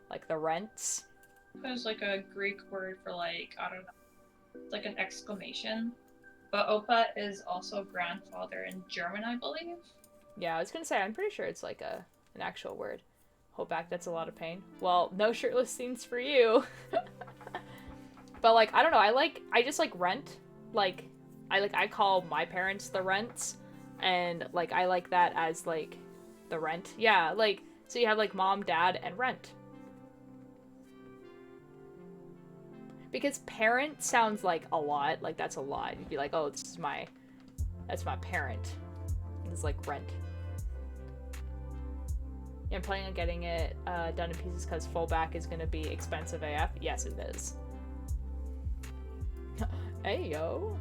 Like the rents. There's like a Greek word for like, I don't know, like an exclamation. But Opa is also grandfather in German, I believe. Yeah, I was gonna say I'm pretty sure it's like an actual word. Hold back, that's a lot of pain. Well, no shirtless scenes for you. But like I don't know, I just like rent. Like I call my parents the rents, and like I like that as like the rent. Yeah, like so you have like mom, dad, and rent. Because parent sounds like a lot, like that's a lot. You'd be like, oh, that's my parent. It's like rent. Yeah, I'm planning on getting it done in pieces because fullback is gonna be expensive AF. Yes, it is. Hey yo.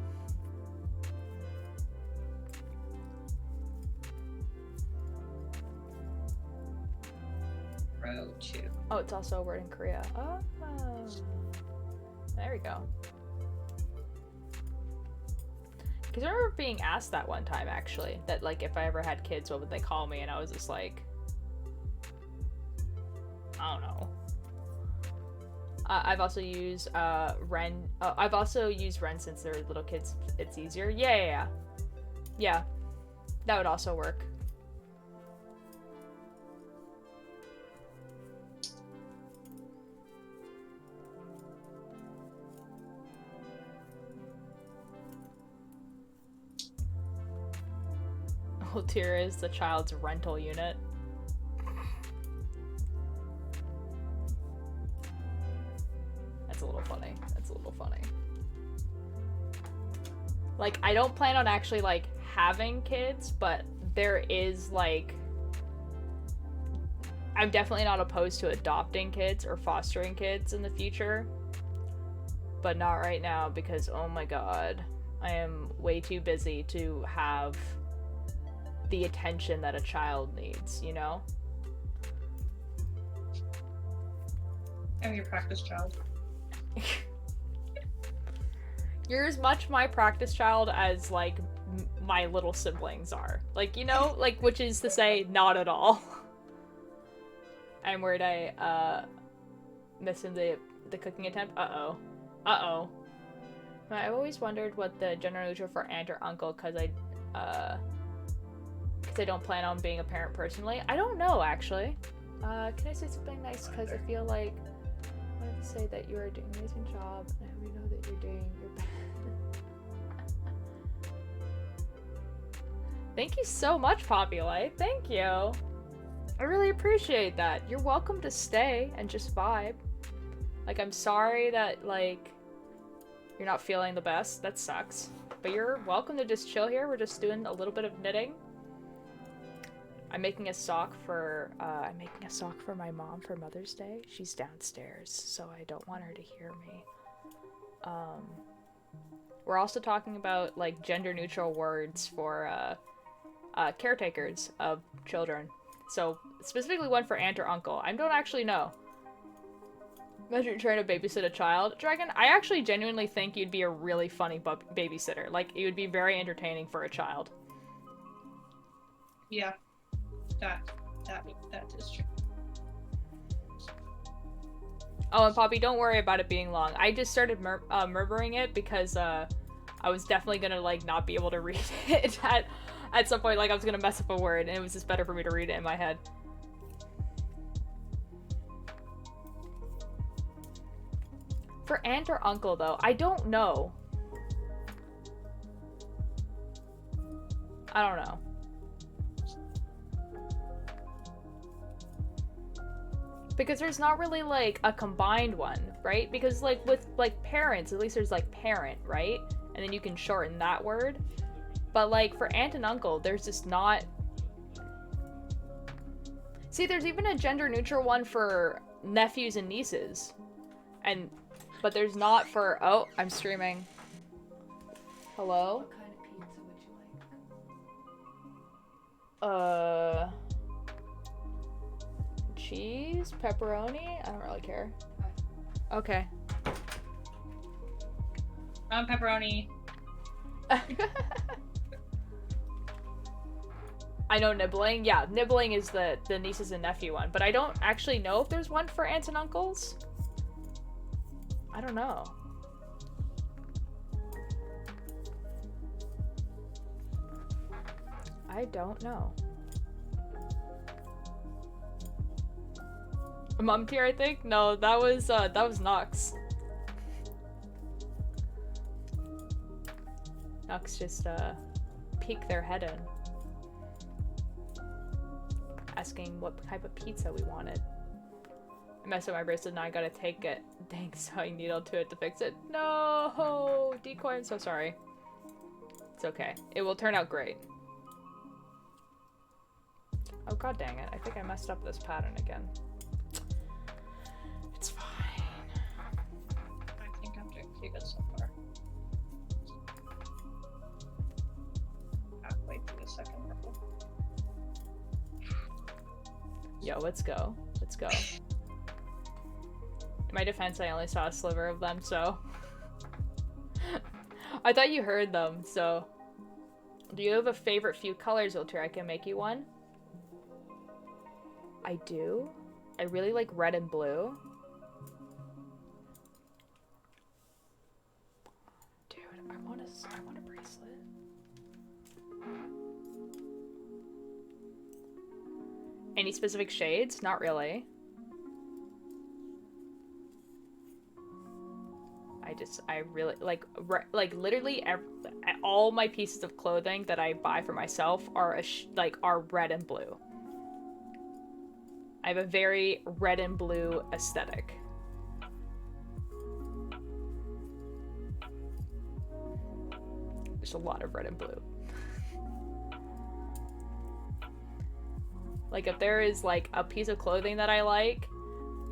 Row 2. Oh, it's also a word in Korea. Oh. There we go. Because I remember being asked that one time, actually. That, like, if I ever had kids, what would they call me? And I was just like... I don't know. I've also used, Ren... I've also used Ren since they're little kids. It's easier. Yeah. Yeah. That would also work. Tier is the child's rental unit. That's a little funny. That's a little funny. Like, I don't plan on actually, like, having kids, but there is, like... I'm definitely not opposed to adopting kids or fostering kids in the future. But not right now, because, oh my god, I am way too busy to have... the attention that a child needs, you know? I'm your practice child. You're as much my practice child as, like, my little siblings are. Like, you know? Like, which is to say, not at all. I'm worried I, missing the cooking attempt. Uh-oh. Uh-oh. I've always wondered what the gender neutral for aunt or uncle, because I don't plan on being a parent personally. I don't know, actually. Can I say something nice? Because I feel like I wanted to say that you are doing an amazing job, and I hope you know that you're doing your best. Thank you so much, Poppy Light. Thank you. I really appreciate that. You're welcome to stay and just vibe. Like, I'm sorry that, like, you're not feeling the best. That sucks. But you're welcome to just chill here. We're just doing a little bit of knitting. I'm making a sock for my mom for Mother's Day. She's downstairs, so I don't want her to hear me. We're also talking about, like, gender neutral words for caretakers of children. So specifically one for aunt or uncle. I don't actually know. Imagine trying to babysit a child. Dragon, I actually genuinely think you'd be a really funny babysitter. Like, it would be very entertaining for a child. Yeah. That is true. Oh, and Poppy, don't worry about it being long. I just started murmuring it because I was definitely gonna like not be able to read it at some point. Like I was gonna mess up a word, and it was just better for me to read it in my head. For aunt or uncle, though, I don't know. I don't know. Because there's not really, like, a combined one, right? Because, like, with, like, parents, at least there's, like, parent, right? And then you can shorten that word. But, like, for aunt and uncle, there's just not... See, there's even a gender-neutral one for nephews and nieces. But there's not for... Oh, I'm streaming. Hello? What kind of pizza would you like? Cheese? Pepperoni? I don't really care. Okay. Pepperoni. I know nibbling. Yeah, nibbling is the nieces and nephew one. But I don't actually know if there's one for aunts and uncles. I don't know. I don't know. Mom tier, I think? No, that was Nox. Nox just peeked their head in. Asking what type of pizza we wanted. I messed up my bracelet, now I gotta take it. Dang, sewing needle to it to fix it. No! Decoy, I'm so sorry. It's okay. It will turn out great. Oh god dang it, I think I messed up this pattern again. It's fine. I think I'm doing pretty good so far. Halfway through the second row. Yo, let's go. Let's go. In my defense, I only saw a sliver of them, so... I thought you heard them, so... Do you have a favorite few colors, Ultra? I can make you one. I do. I really like red and blue. Dude, I want a bracelet. Any specific shades? Not really. I really like literally all my pieces of clothing that I buy for myself are are red and blue. I have a very red and blue aesthetic. There's a lot of red and blue. Like if there is like a piece of clothing that I like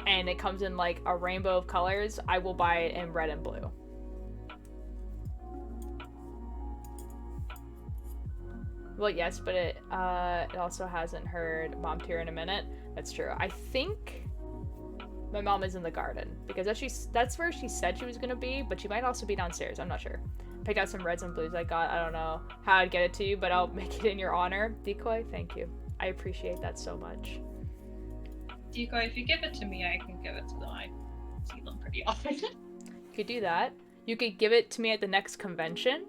and it comes in like a rainbow of colors, I will buy it in red and blue. Well, yes, but it also hasn't heard Mom tier in a minute. That's true. I think my mom is in the garden because that's where she said she was gonna be, but she might also be downstairs. I'm not sure. Pick out some reds and blues I got. I don't know how I'd get it to you, but I'll make it in your honor. Decoy, thank you. I appreciate that so much. Decoy, if you give it to me, I can give it to them. I see them pretty often. You could do that. You could give it to me at the next convention.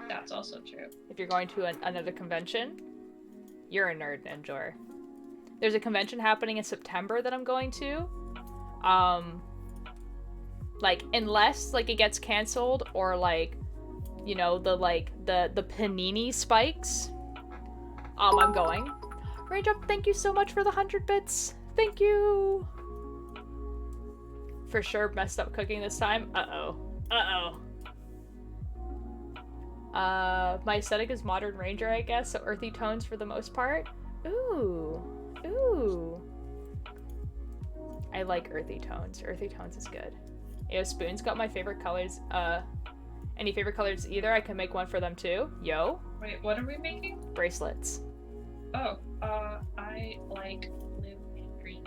That's also true. If you're going to another convention. You're a nerd, Ninjor. There's a convention happening in September that I'm going to. Like, unless, like, it gets canceled or, like, you know, the panini spikes. I'm going. Raindrop, thank you so much for the 100 bits. Thank you. For sure messed up cooking this time. Uh-oh. Uh-oh. My aesthetic is modern ranger, I guess, so earthy tones for the most part. Ooh. Ooh. I like earthy tones. Earthy tones is good. Yo, Spoon's got my favorite colors. Any favorite colors either? I can make one for them too. Yo. Wait, what are we making? Bracelets. Oh, I like blue and green.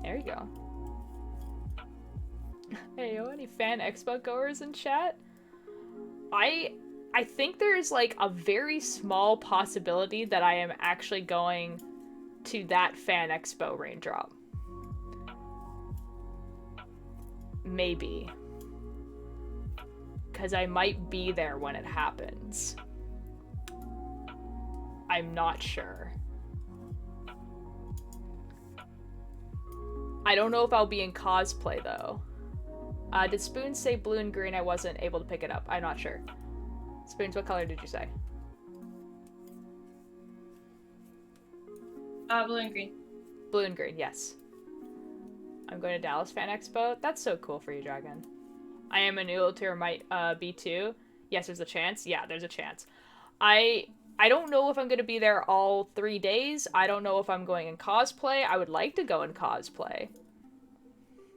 There you go. Hey, yo, any fan expo goers in chat? I think there's like a very small possibility that I am actually going to that fan expo raindrop. Maybe. Because I might be there when it happens. I'm not sure. I don't know if I'll be in cosplay though. Did Spoons say blue and green? I wasn't able to pick it up. I'm not sure. Spoons, what color did you say? Blue and green. Blue and green, yes. I'm going to Dallas Fan Expo. That's so cool for you, Dragon. I am a new tier, might be too. Yes, there's a chance. Yeah, there's a chance. I don't know if I'm going to be there all 3 days. I don't know if I'm going in cosplay. I would like to go in cosplay.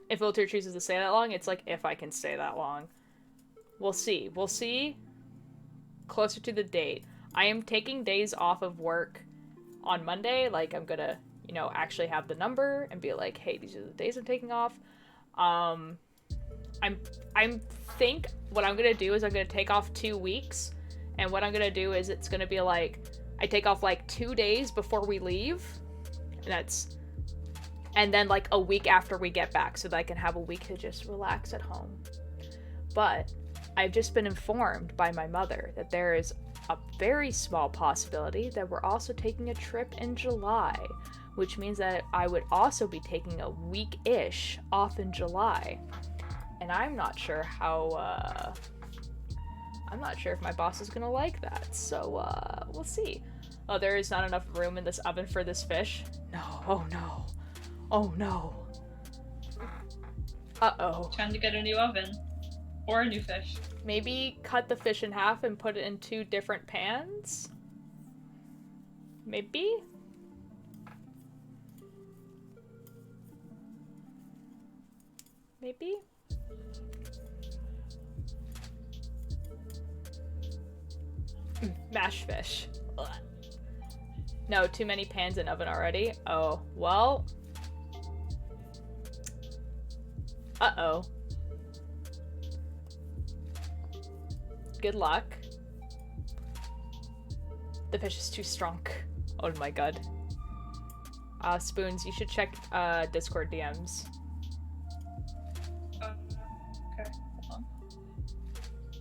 If Iltir chooses to stay that long, it's like if I can stay that long. We'll see. We'll see closer to the date. I am taking days off of work on Monday. Like, I'm gonna, you know, actually have the number and be like, hey, these are the days I'm taking off. I'm think what I'm gonna do is I'm gonna take off 2 weeks, and what I'm gonna do is it's gonna be like I take off like 2 days before we leave, and then like a week after we get back, so that I can have a week to just relax at home. But I've just been informed by my mother that there is a very small possibility that we're also taking a trip in July, which means that I would also be taking a week-ish off in July. And I'm not sure how, I'm not sure if my boss is gonna like that, so, we'll see. Oh, there is not enough room in this oven for this fish. No, oh no. Oh no. Uh-oh. Time to get a new oven. Or a new fish. Maybe cut the fish in half and put it in 2 different pans? Maybe? Maybe? Mashed fish. Ugh. No, too many pans in oven already. Oh, well. Uh-oh. Good luck. The fish is too strong. Oh my god. Spoons, you should check Discord DMs. Okay, hold on.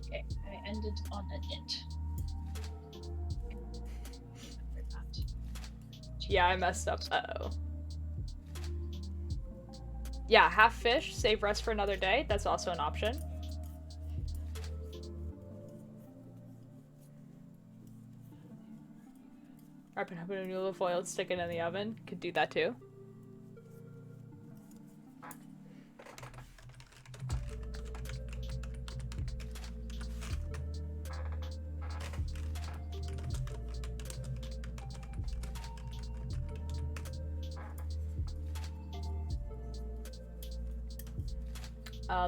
Okay, I ended on an int. Yeah, I messed up. Uh-oh. Yeah, half fish, save rest for another day. That's also an option. Wrap it up in aluminum foil and stick it in the oven. Could do that too.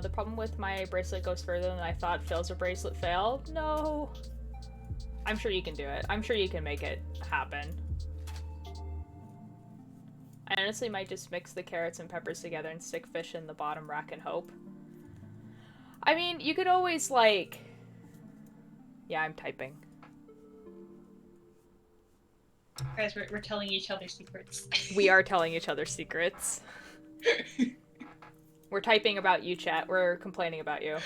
The problem with my bracelet goes further than I thought. Fails a bracelet fail? No. I'm sure you can do it. I'm sure you can make it happen. I honestly might just mix the carrots and peppers together and stick fish in the bottom rack and hope. I mean, you could always, like... Yeah, I'm typing. Guys, we're telling each other secrets. We are telling each other secrets. We're typing about you, chat. We're complaining about you.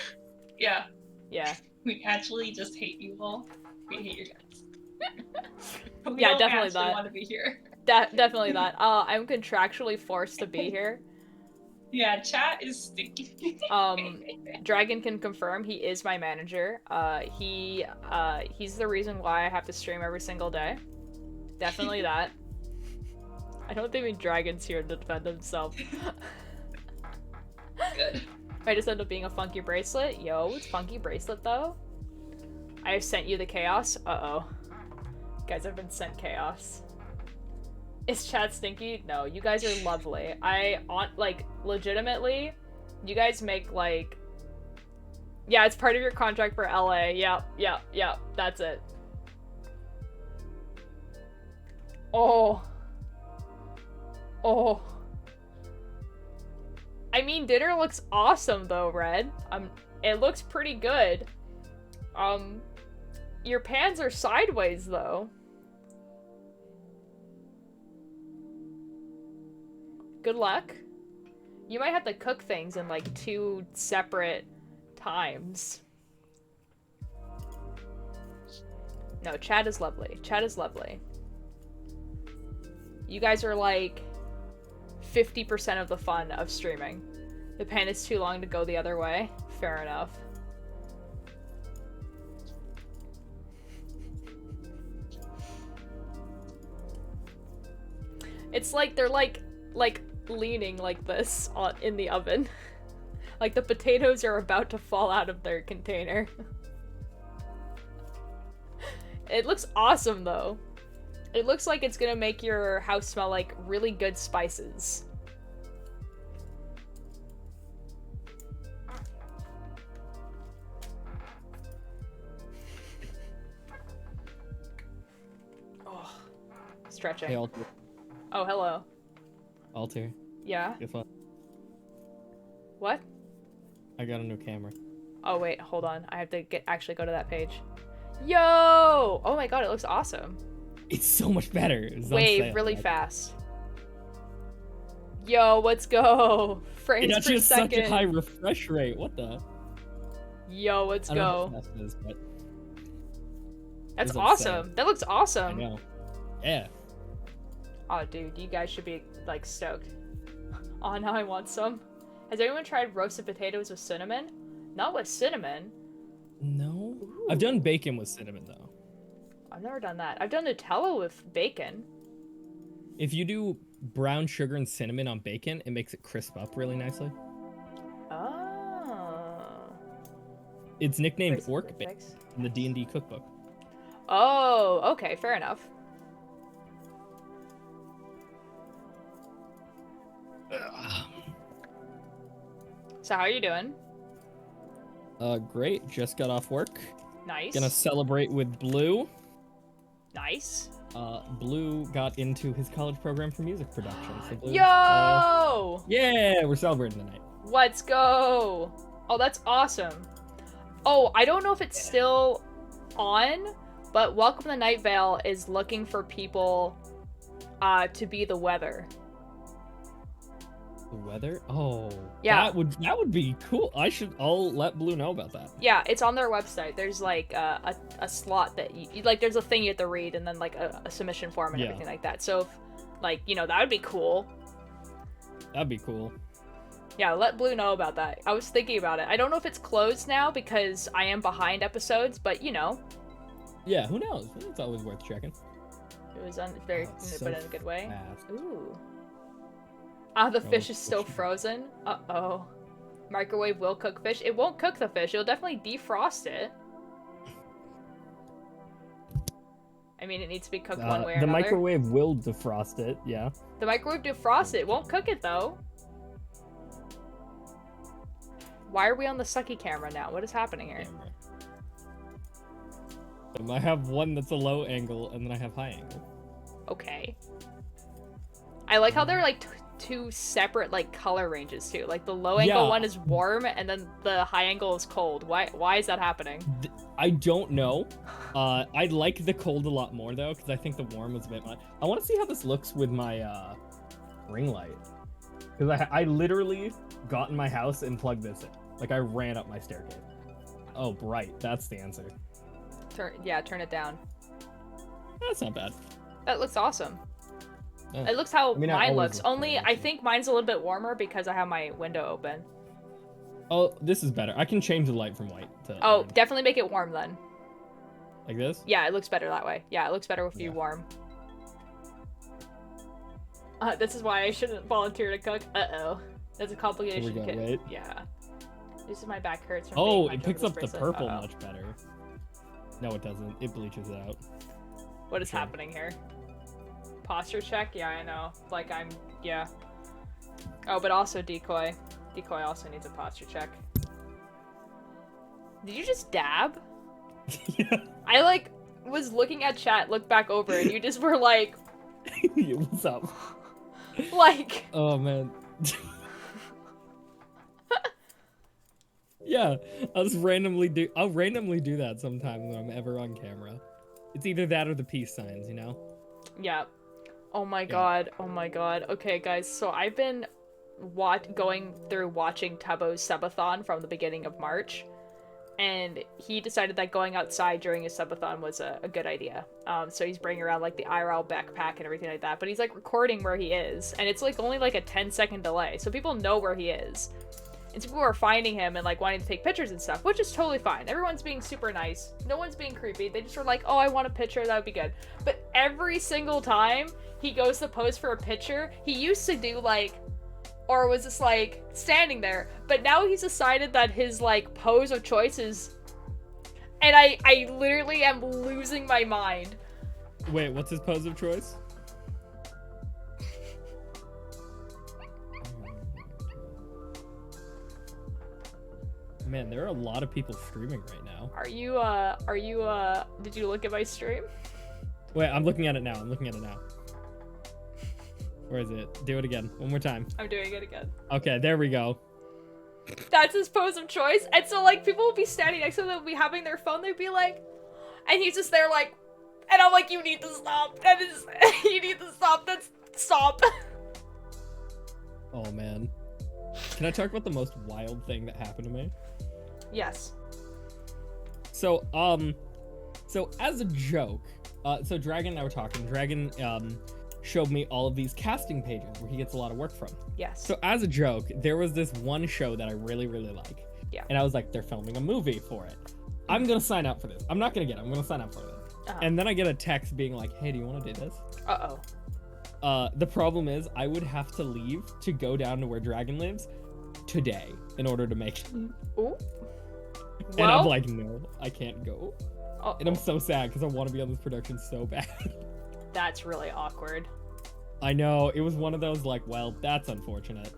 Yeah. Yeah. We actually just hate you all. We hate your guys. We Yeah, don't definitely actually that. want to be here. Definitely that. I'm contractually forced to be here. Yeah, chat is stinky. Dragon can confirm he is my manager. He's the reason why I have to stream every single day. Definitely that. I don't think Dragon's here to defend himself. Good. I just end up being a funky bracelet. Yo, it's funky bracelet though. I have sent you the chaos. Uh-oh. Guys, I've been sent chaos. Is chat stinky? No, you guys are lovely. Like, legitimately, you guys make, like... Yeah, it's part of your contract for LA. Yep, that's it. Oh. Oh. I mean, dinner looks awesome though, Red. It looks pretty good. Your pans are sideways though. Good luck. You might have to cook things in like 2 separate times. No, chat is lovely. Chat is lovely. You guys are like 50% of the fun of streaming. The pan is too long to go the other way. Fair enough. It's like they're like leaning like this in the oven. Like the potatoes are about to fall out of their container. It looks awesome though. It looks like it's gonna make your house smell like really good spices. Oh, stretching. Hey, Alter. Oh, hello. Alter. Yeah? If I What? got a new camera. Oh wait, hold on. I have to actually go to that page. Yo! Oh my god, it looks awesome. It's so much better. It's on Wave sale. really fast. Yo, let's go. It Frames actually per has such a second. high refresh rate. What the? Yo, let's I don't know go. how fast it is, but That's it's awesome. insane. That looks I awesome. know. Yeah. Oh, dude, you guys should be like stoked. Oh, now I want some. Has anyone tried roasted potatoes with cinnamon? Not with cinnamon. No. Ooh. I've done bacon with cinnamon though. I've never done that. I've done Nutella with bacon. If you do brown sugar and cinnamon on bacon, it makes it crisp up really nicely. Oh. It's nicknamed Raisin Orc Bran Bacon Mix. in the D&D cookbook. Oh, okay, fair enough. So how are you doing? Great. Just got off work. Nice. Gonna celebrate with Blue. Nice. Blue got into his college program for music production. So Blue, Yo! yeah, we're celebrating tonight. Let's go! Oh, that's awesome. Oh, I don't know if it's still on, but Welcome to Night Vale is looking for people to be the weather. The weather? Oh, Yeah. that would be cool. I'll let Blue know about that. Yeah, it's on their website. There's like a slot that you like. There's a thing you have to read, and then like a submission form and Yeah. everything like that. So, if, like, you know, that would be cool. That'd be cool. Yeah, let Blue know about that. I was thinking about it. I don't know if it's closed now because I am behind episodes, but you know, Yeah, who knows? It's always worth checking. it was very, Oh, it's but so in a good way. fast. Ooh. Ah, the Oh, fish is still fish. frozen. Uh-oh. Microwave will cook fish. It won't cook the fish. It'll definitely defrost it. I mean, it needs to be cooked one way or the another. microwave will defrost it. Yeah. The microwave defrosts it. It won't cook it, though. Why are we on the sucky camera now? What is happening here? Camera. I have one that's a low angle, and then I have high angle. Okay. I like how they're like two separate like color ranges too. Like the low angle Yeah. one is warm and then the high angle is cold. Why is that happening? I don't know. I like the cold a lot more though, because I think the warm was a bit much. I want to see how this looks with my ring light, because I literally got in my house and plugged this in. Like I ran up my staircase. Oh, bright. That's the answer. Turn it down. That's not bad. That looks awesome. Yeah. It looks how I mean, I mine always looks. look Only good, I actually. think mine's a little bit warmer because I have my window open. Oh, this is better. I can change the light from white to Oh, orange. definitely make it warm then. Like this. Yeah, it looks better that way. Yeah, it looks better with you Yeah. warm. This is why I shouldn't volunteer to cook. Uh-oh. That's a complication. go, kid. wait. Yeah. This is my back hurts from Oh, being it hunched picks over up this the bracelet. purple Uh-oh. much better. No, it doesn't. It bleaches it out. What is Sure. happening here? Posture check? Yeah, I know. Like, yeah. Oh, but also decoy. Decoy also needs a posture check. Did you just dab? Yeah. I, like, was looking at chat, looked back over, and you just were, like, What's up? Like, Oh man. Yeah, I'll randomly do that sometimes when I'm ever on camera. It's either that or the peace signs, you know? yeah. Oh my Yeah. god. Oh my god. Okay, guys. So I've been going through watching Tubbo's subathon from the beginning of March, and he decided that going outside during his subathon was a good idea. So he's bringing around like the IRL backpack and everything like that, but he's like recording where he is, and it's like only like a 10-second delay, so people know where he is. And so people are finding him and like wanting to take pictures and stuff, which is totally fine. Everyone's being super nice. No one's being creepy. They just were like, oh, I want a picture. That would be good. But every single time he goes to pose for a picture, he used to do like, or was just like standing there. But now he's decided that his like pose of choice is, and I literally am losing my mind. Wait, what's his pose of choice? Man, there are a lot of people streaming right now. Are you, did you look at my stream? Wait, I'm looking at it now. Where is it? Do it again. One more time. I'm doing it again. Okay, there we go. That's his pose of choice. And so, like, people will be standing next to him, they'll be having their phone, they'd be like, and he's just there, like, and I'm like, you need to stop. That is, you need to stop. Stop. Oh, man. Can I talk about the most wild thing that happened to me? Yes. So as a joke, so Dragon and I were talking. Dragon, showed me all of these casting pages where he gets a lot of work from. Yes. So as a joke, there was this one show that I really, really like. Yeah. And I was like, they're filming a movie for it. I'm gonna sign up for this. I'm not gonna get it. I'm gonna sign up for it. Uh-huh. And then I get a text being like, hey, do you want to do this? Uh-oh. The problem is I would have to leave to go down to where Dragon lives today in order to make it. Ooh. And I'm Well- like, no, I can't go. Oh, And I'm so sad because I want to be on this production so bad. that's really awkward. I know, it was one of those like, well, that's unfortunate.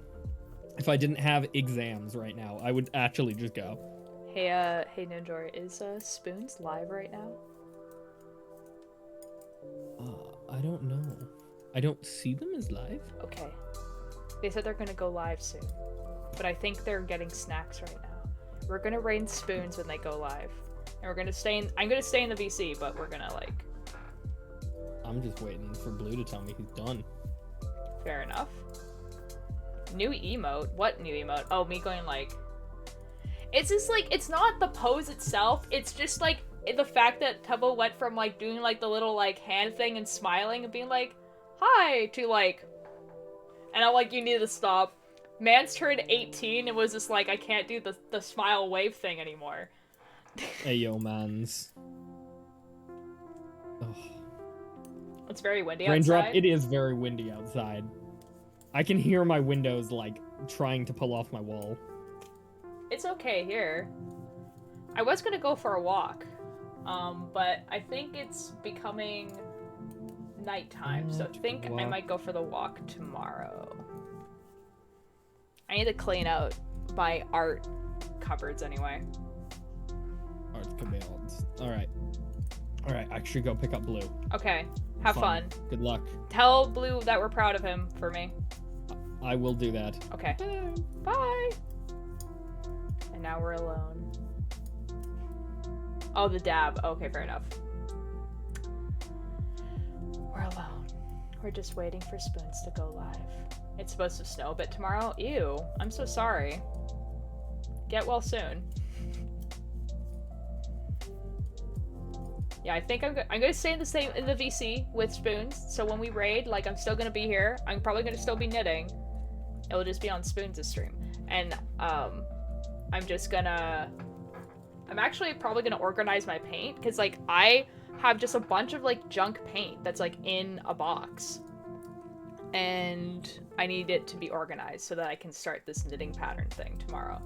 If I didn't have exams right now, I would actually just go. Hey, Ninjor, is Spoons live right now? I don't know. I don't see them as live. Okay. They said they're gonna go live soon, but I think they're getting snacks right now. We're gonna raid Spoons when they go live, and we're gonna stay in. I'm gonna stay in the VC, but we're gonna like. I'm just waiting for Blue to tell me he's done. Fair enough. New emote? What new emote? Oh, me going like... It's just like, it's not the pose itself, it's just like the fact that Tubbo went from like doing like the little like hand thing and smiling and being like, hi, to like... And I'm like, you need to stop. Man's turned 18 and was just like, I can't do the smile wave thing anymore. Hey, yo, mans. Ugh. It's very windy Raindrop, outside. it is very windy outside. I can hear my windows, like, trying to pull off my wall. It's okay here. I was gonna go for a walk, but I think it's becoming nighttime, so I think I might go for the walk tomorrow. I need to clean out my art cupboards anyway. Arts commands. Alright. Alright, I should go pick up Blue. Okay, have fun. Good luck. Tell Blue that we're proud of him for me. I will do that. Okay. Bye! And now we're alone. Oh, the dab. Okay, fair enough. We're alone. We're just waiting for Spoons to go live. It's supposed to snow a bit tomorrow? Ew. I'm so sorry. Get well soon. Yeah, I think I'm gonna stay in the VC with Spoons, so when we raid, like, I'm still gonna be here. I'm probably gonna still be knitting. It'll just be on Spoons' stream. And, I'm actually probably gonna organize my paint, because, like, I have just a bunch of, like, junk paint that's, like, in a box. And I need it to be organized so that I can start this knitting pattern thing tomorrow.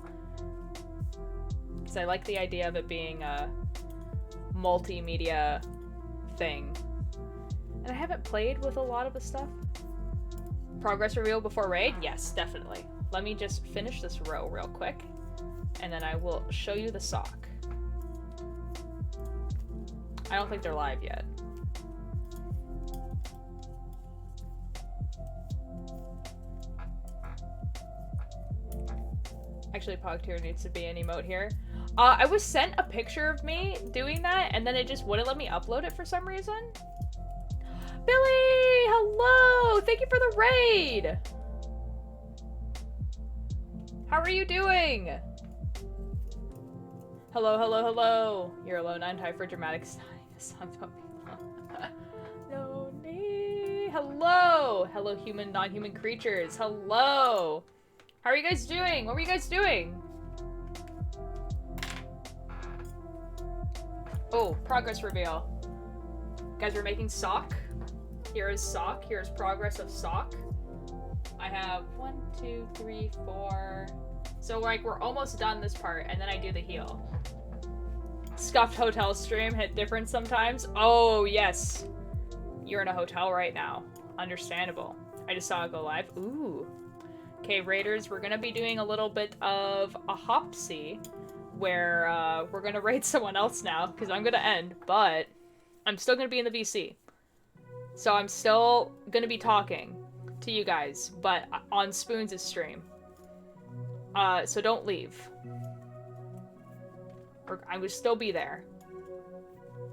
Because I like the idea of it being a multimedia thing. And I haven't played with a lot of the stuff. Progress reveal before raid? Yes, definitely. Let me just finish this row real quick, and then I will show you the sock. I don't think they're live yet. Actually, Pogtier needs to be an emote here. I was sent a picture of me doing that, and then it just wouldn't let me upload it for some reason. Billy! Hello! Thank you for the raid! How are you doing? Hello, hello, hello. You're alone. I'm tired for dramatic sighing. The songs won't be long. Lonely. Hello! Hello, human, non-human creatures. Hello! How are you guys doing? What were you guys doing? Oh, progress reveal. Guys, we're making sock. Here is sock. Here's progress of sock. I have 1, 2, 3, 4. So like we're almost done this part, and then I do the heel. Scuffed hotel stream hit different sometimes. Oh yes, you're in a hotel right now. Understandable. I just saw it go live. Ooh. Okay, Raiders, we're gonna be doing a little bit of a hopsy, where we're gonna raid someone else now because I'm gonna end, but I'm still gonna be in the VC. So I'm still gonna be talking to you guys, but on Spoons' stream. So don't leave. I would still be there.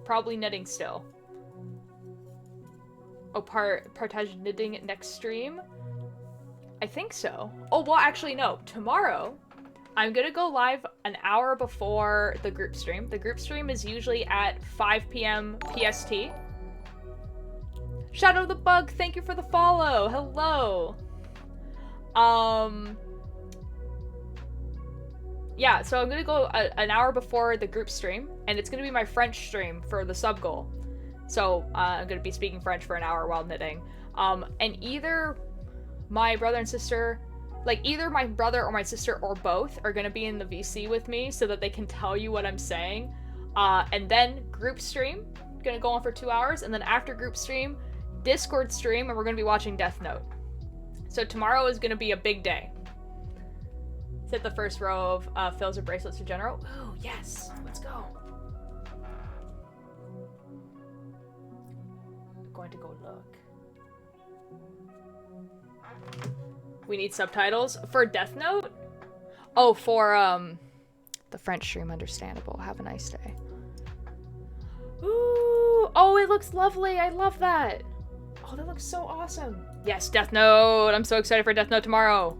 Probably knitting still. Oh, partage knitting next stream? I think so. Oh, well, actually, no. Tomorrow, I'm gonna go live an hour before the group stream. The group stream is usually at 5 p.m. PST. Shadow the Bug, thank you for the follow. Hello. Yeah, so I'm gonna go an hour before the group stream, and it's gonna be my French stream for the sub goal. So I'm gonna be speaking French for an hour while knitting. And either my brother and sister, like either my brother or my sister or both are gonna be in the VC with me so that they can tell you what I'm saying. And then group stream, gonna go on for 2 hours, and then after group stream, Discord stream, and we're gonna be watching Death Note. So tomorrow is gonna be a big day. Hit the first row of fills or bracelets to general. Ooh, yes. Let's go. I'm going to go look. We need subtitles for Death Note? Oh, for the French stream, understandable. Have a nice day. Ooh, oh, it looks lovely. I love that. Oh, that looks so awesome. Yes, Death Note. I'm so excited for Death Note tomorrow.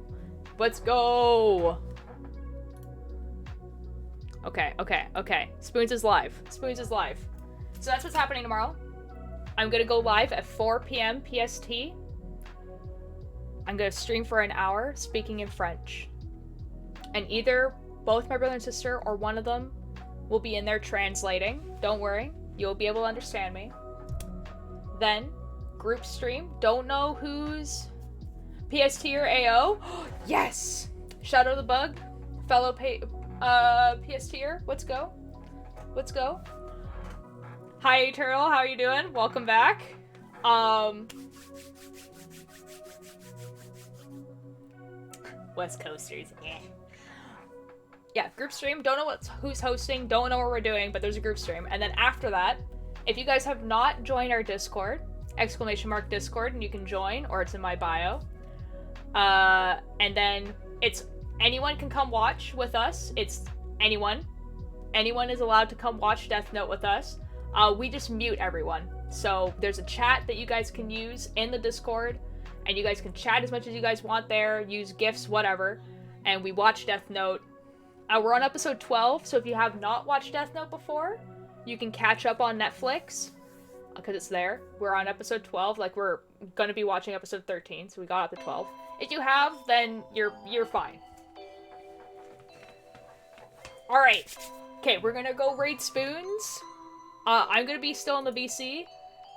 Let's go! Okay, okay, okay. Spoons is live. Spoons is live. So that's what's happening tomorrow. I'm gonna go live at 4 p.m. PST. I'm gonna stream for an hour, speaking in French. And either both my brother and sister or one of them will be in there translating. Don't worry, you'll be able to understand me. Then, group stream. Don't know who's PST or AO? Yes! Shadow the Bug, fellow PSTer, let's go. Let's go. Hi, Turtle, how are you doing? Welcome back. West Coasters, eh. Yeah, group stream. Don't know who's hosting, don't know what we're doing, but there's a group stream. And then after that, if you guys have not joined our Discord, !Discord, and you can join, or it's in my bio. And then it's anyone can come watch with us. It's anyone. Anyone is allowed to come watch Death Note with us. We just mute everyone. So there's a chat that you guys can use in the Discord, and you guys can chat as much as you guys want there, use GIFs, whatever, and we watch Death Note. We're on episode 12, so if you have not watched Death Note before, you can catch up on Netflix, because it's there. We're on episode 12, like we're gonna be watching episode 13, so we got up to 12. If you have, then you're fine. Alright. Okay, we're gonna go raid Spoons. I'm gonna be still in the VC,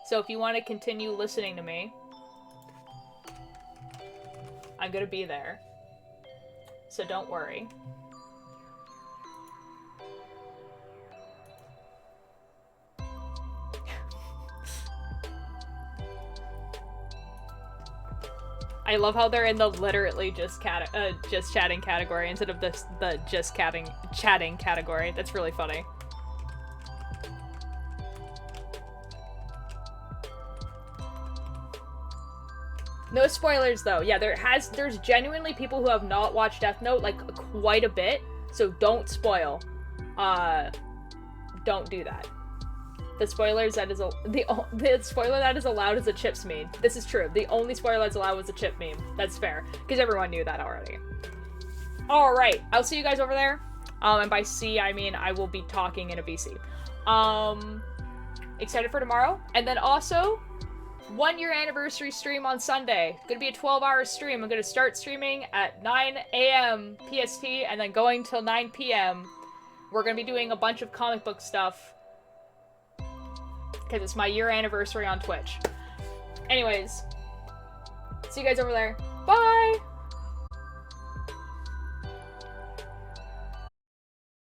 so if you want to continue listening to me, I'm gonna be there. So don't worry. I love how they're in the literally just chatting category instead of the just chatting category. That's really funny. No spoilers though. Yeah, there's genuinely people who have not watched Death Note like quite a bit, so don't spoil. Don't do that. The spoilers that is the spoiler that is allowed is a chips meme. This is true. The only spoiler that's allowed was a chip meme. That's fair because everyone knew that already. All right, I'll see you guys over there. And by see I mean I will be talking in a VC. Excited for tomorrow, and then also 1 year anniversary stream on Sunday. Gonna be a 12-hour stream. I'm gonna start streaming at 9 a.m. PST and then going till 9 p.m. We're gonna be doing a bunch of comic book stuff because it's my year anniversary on Twitch. Anyways, see you guys over there. Bye!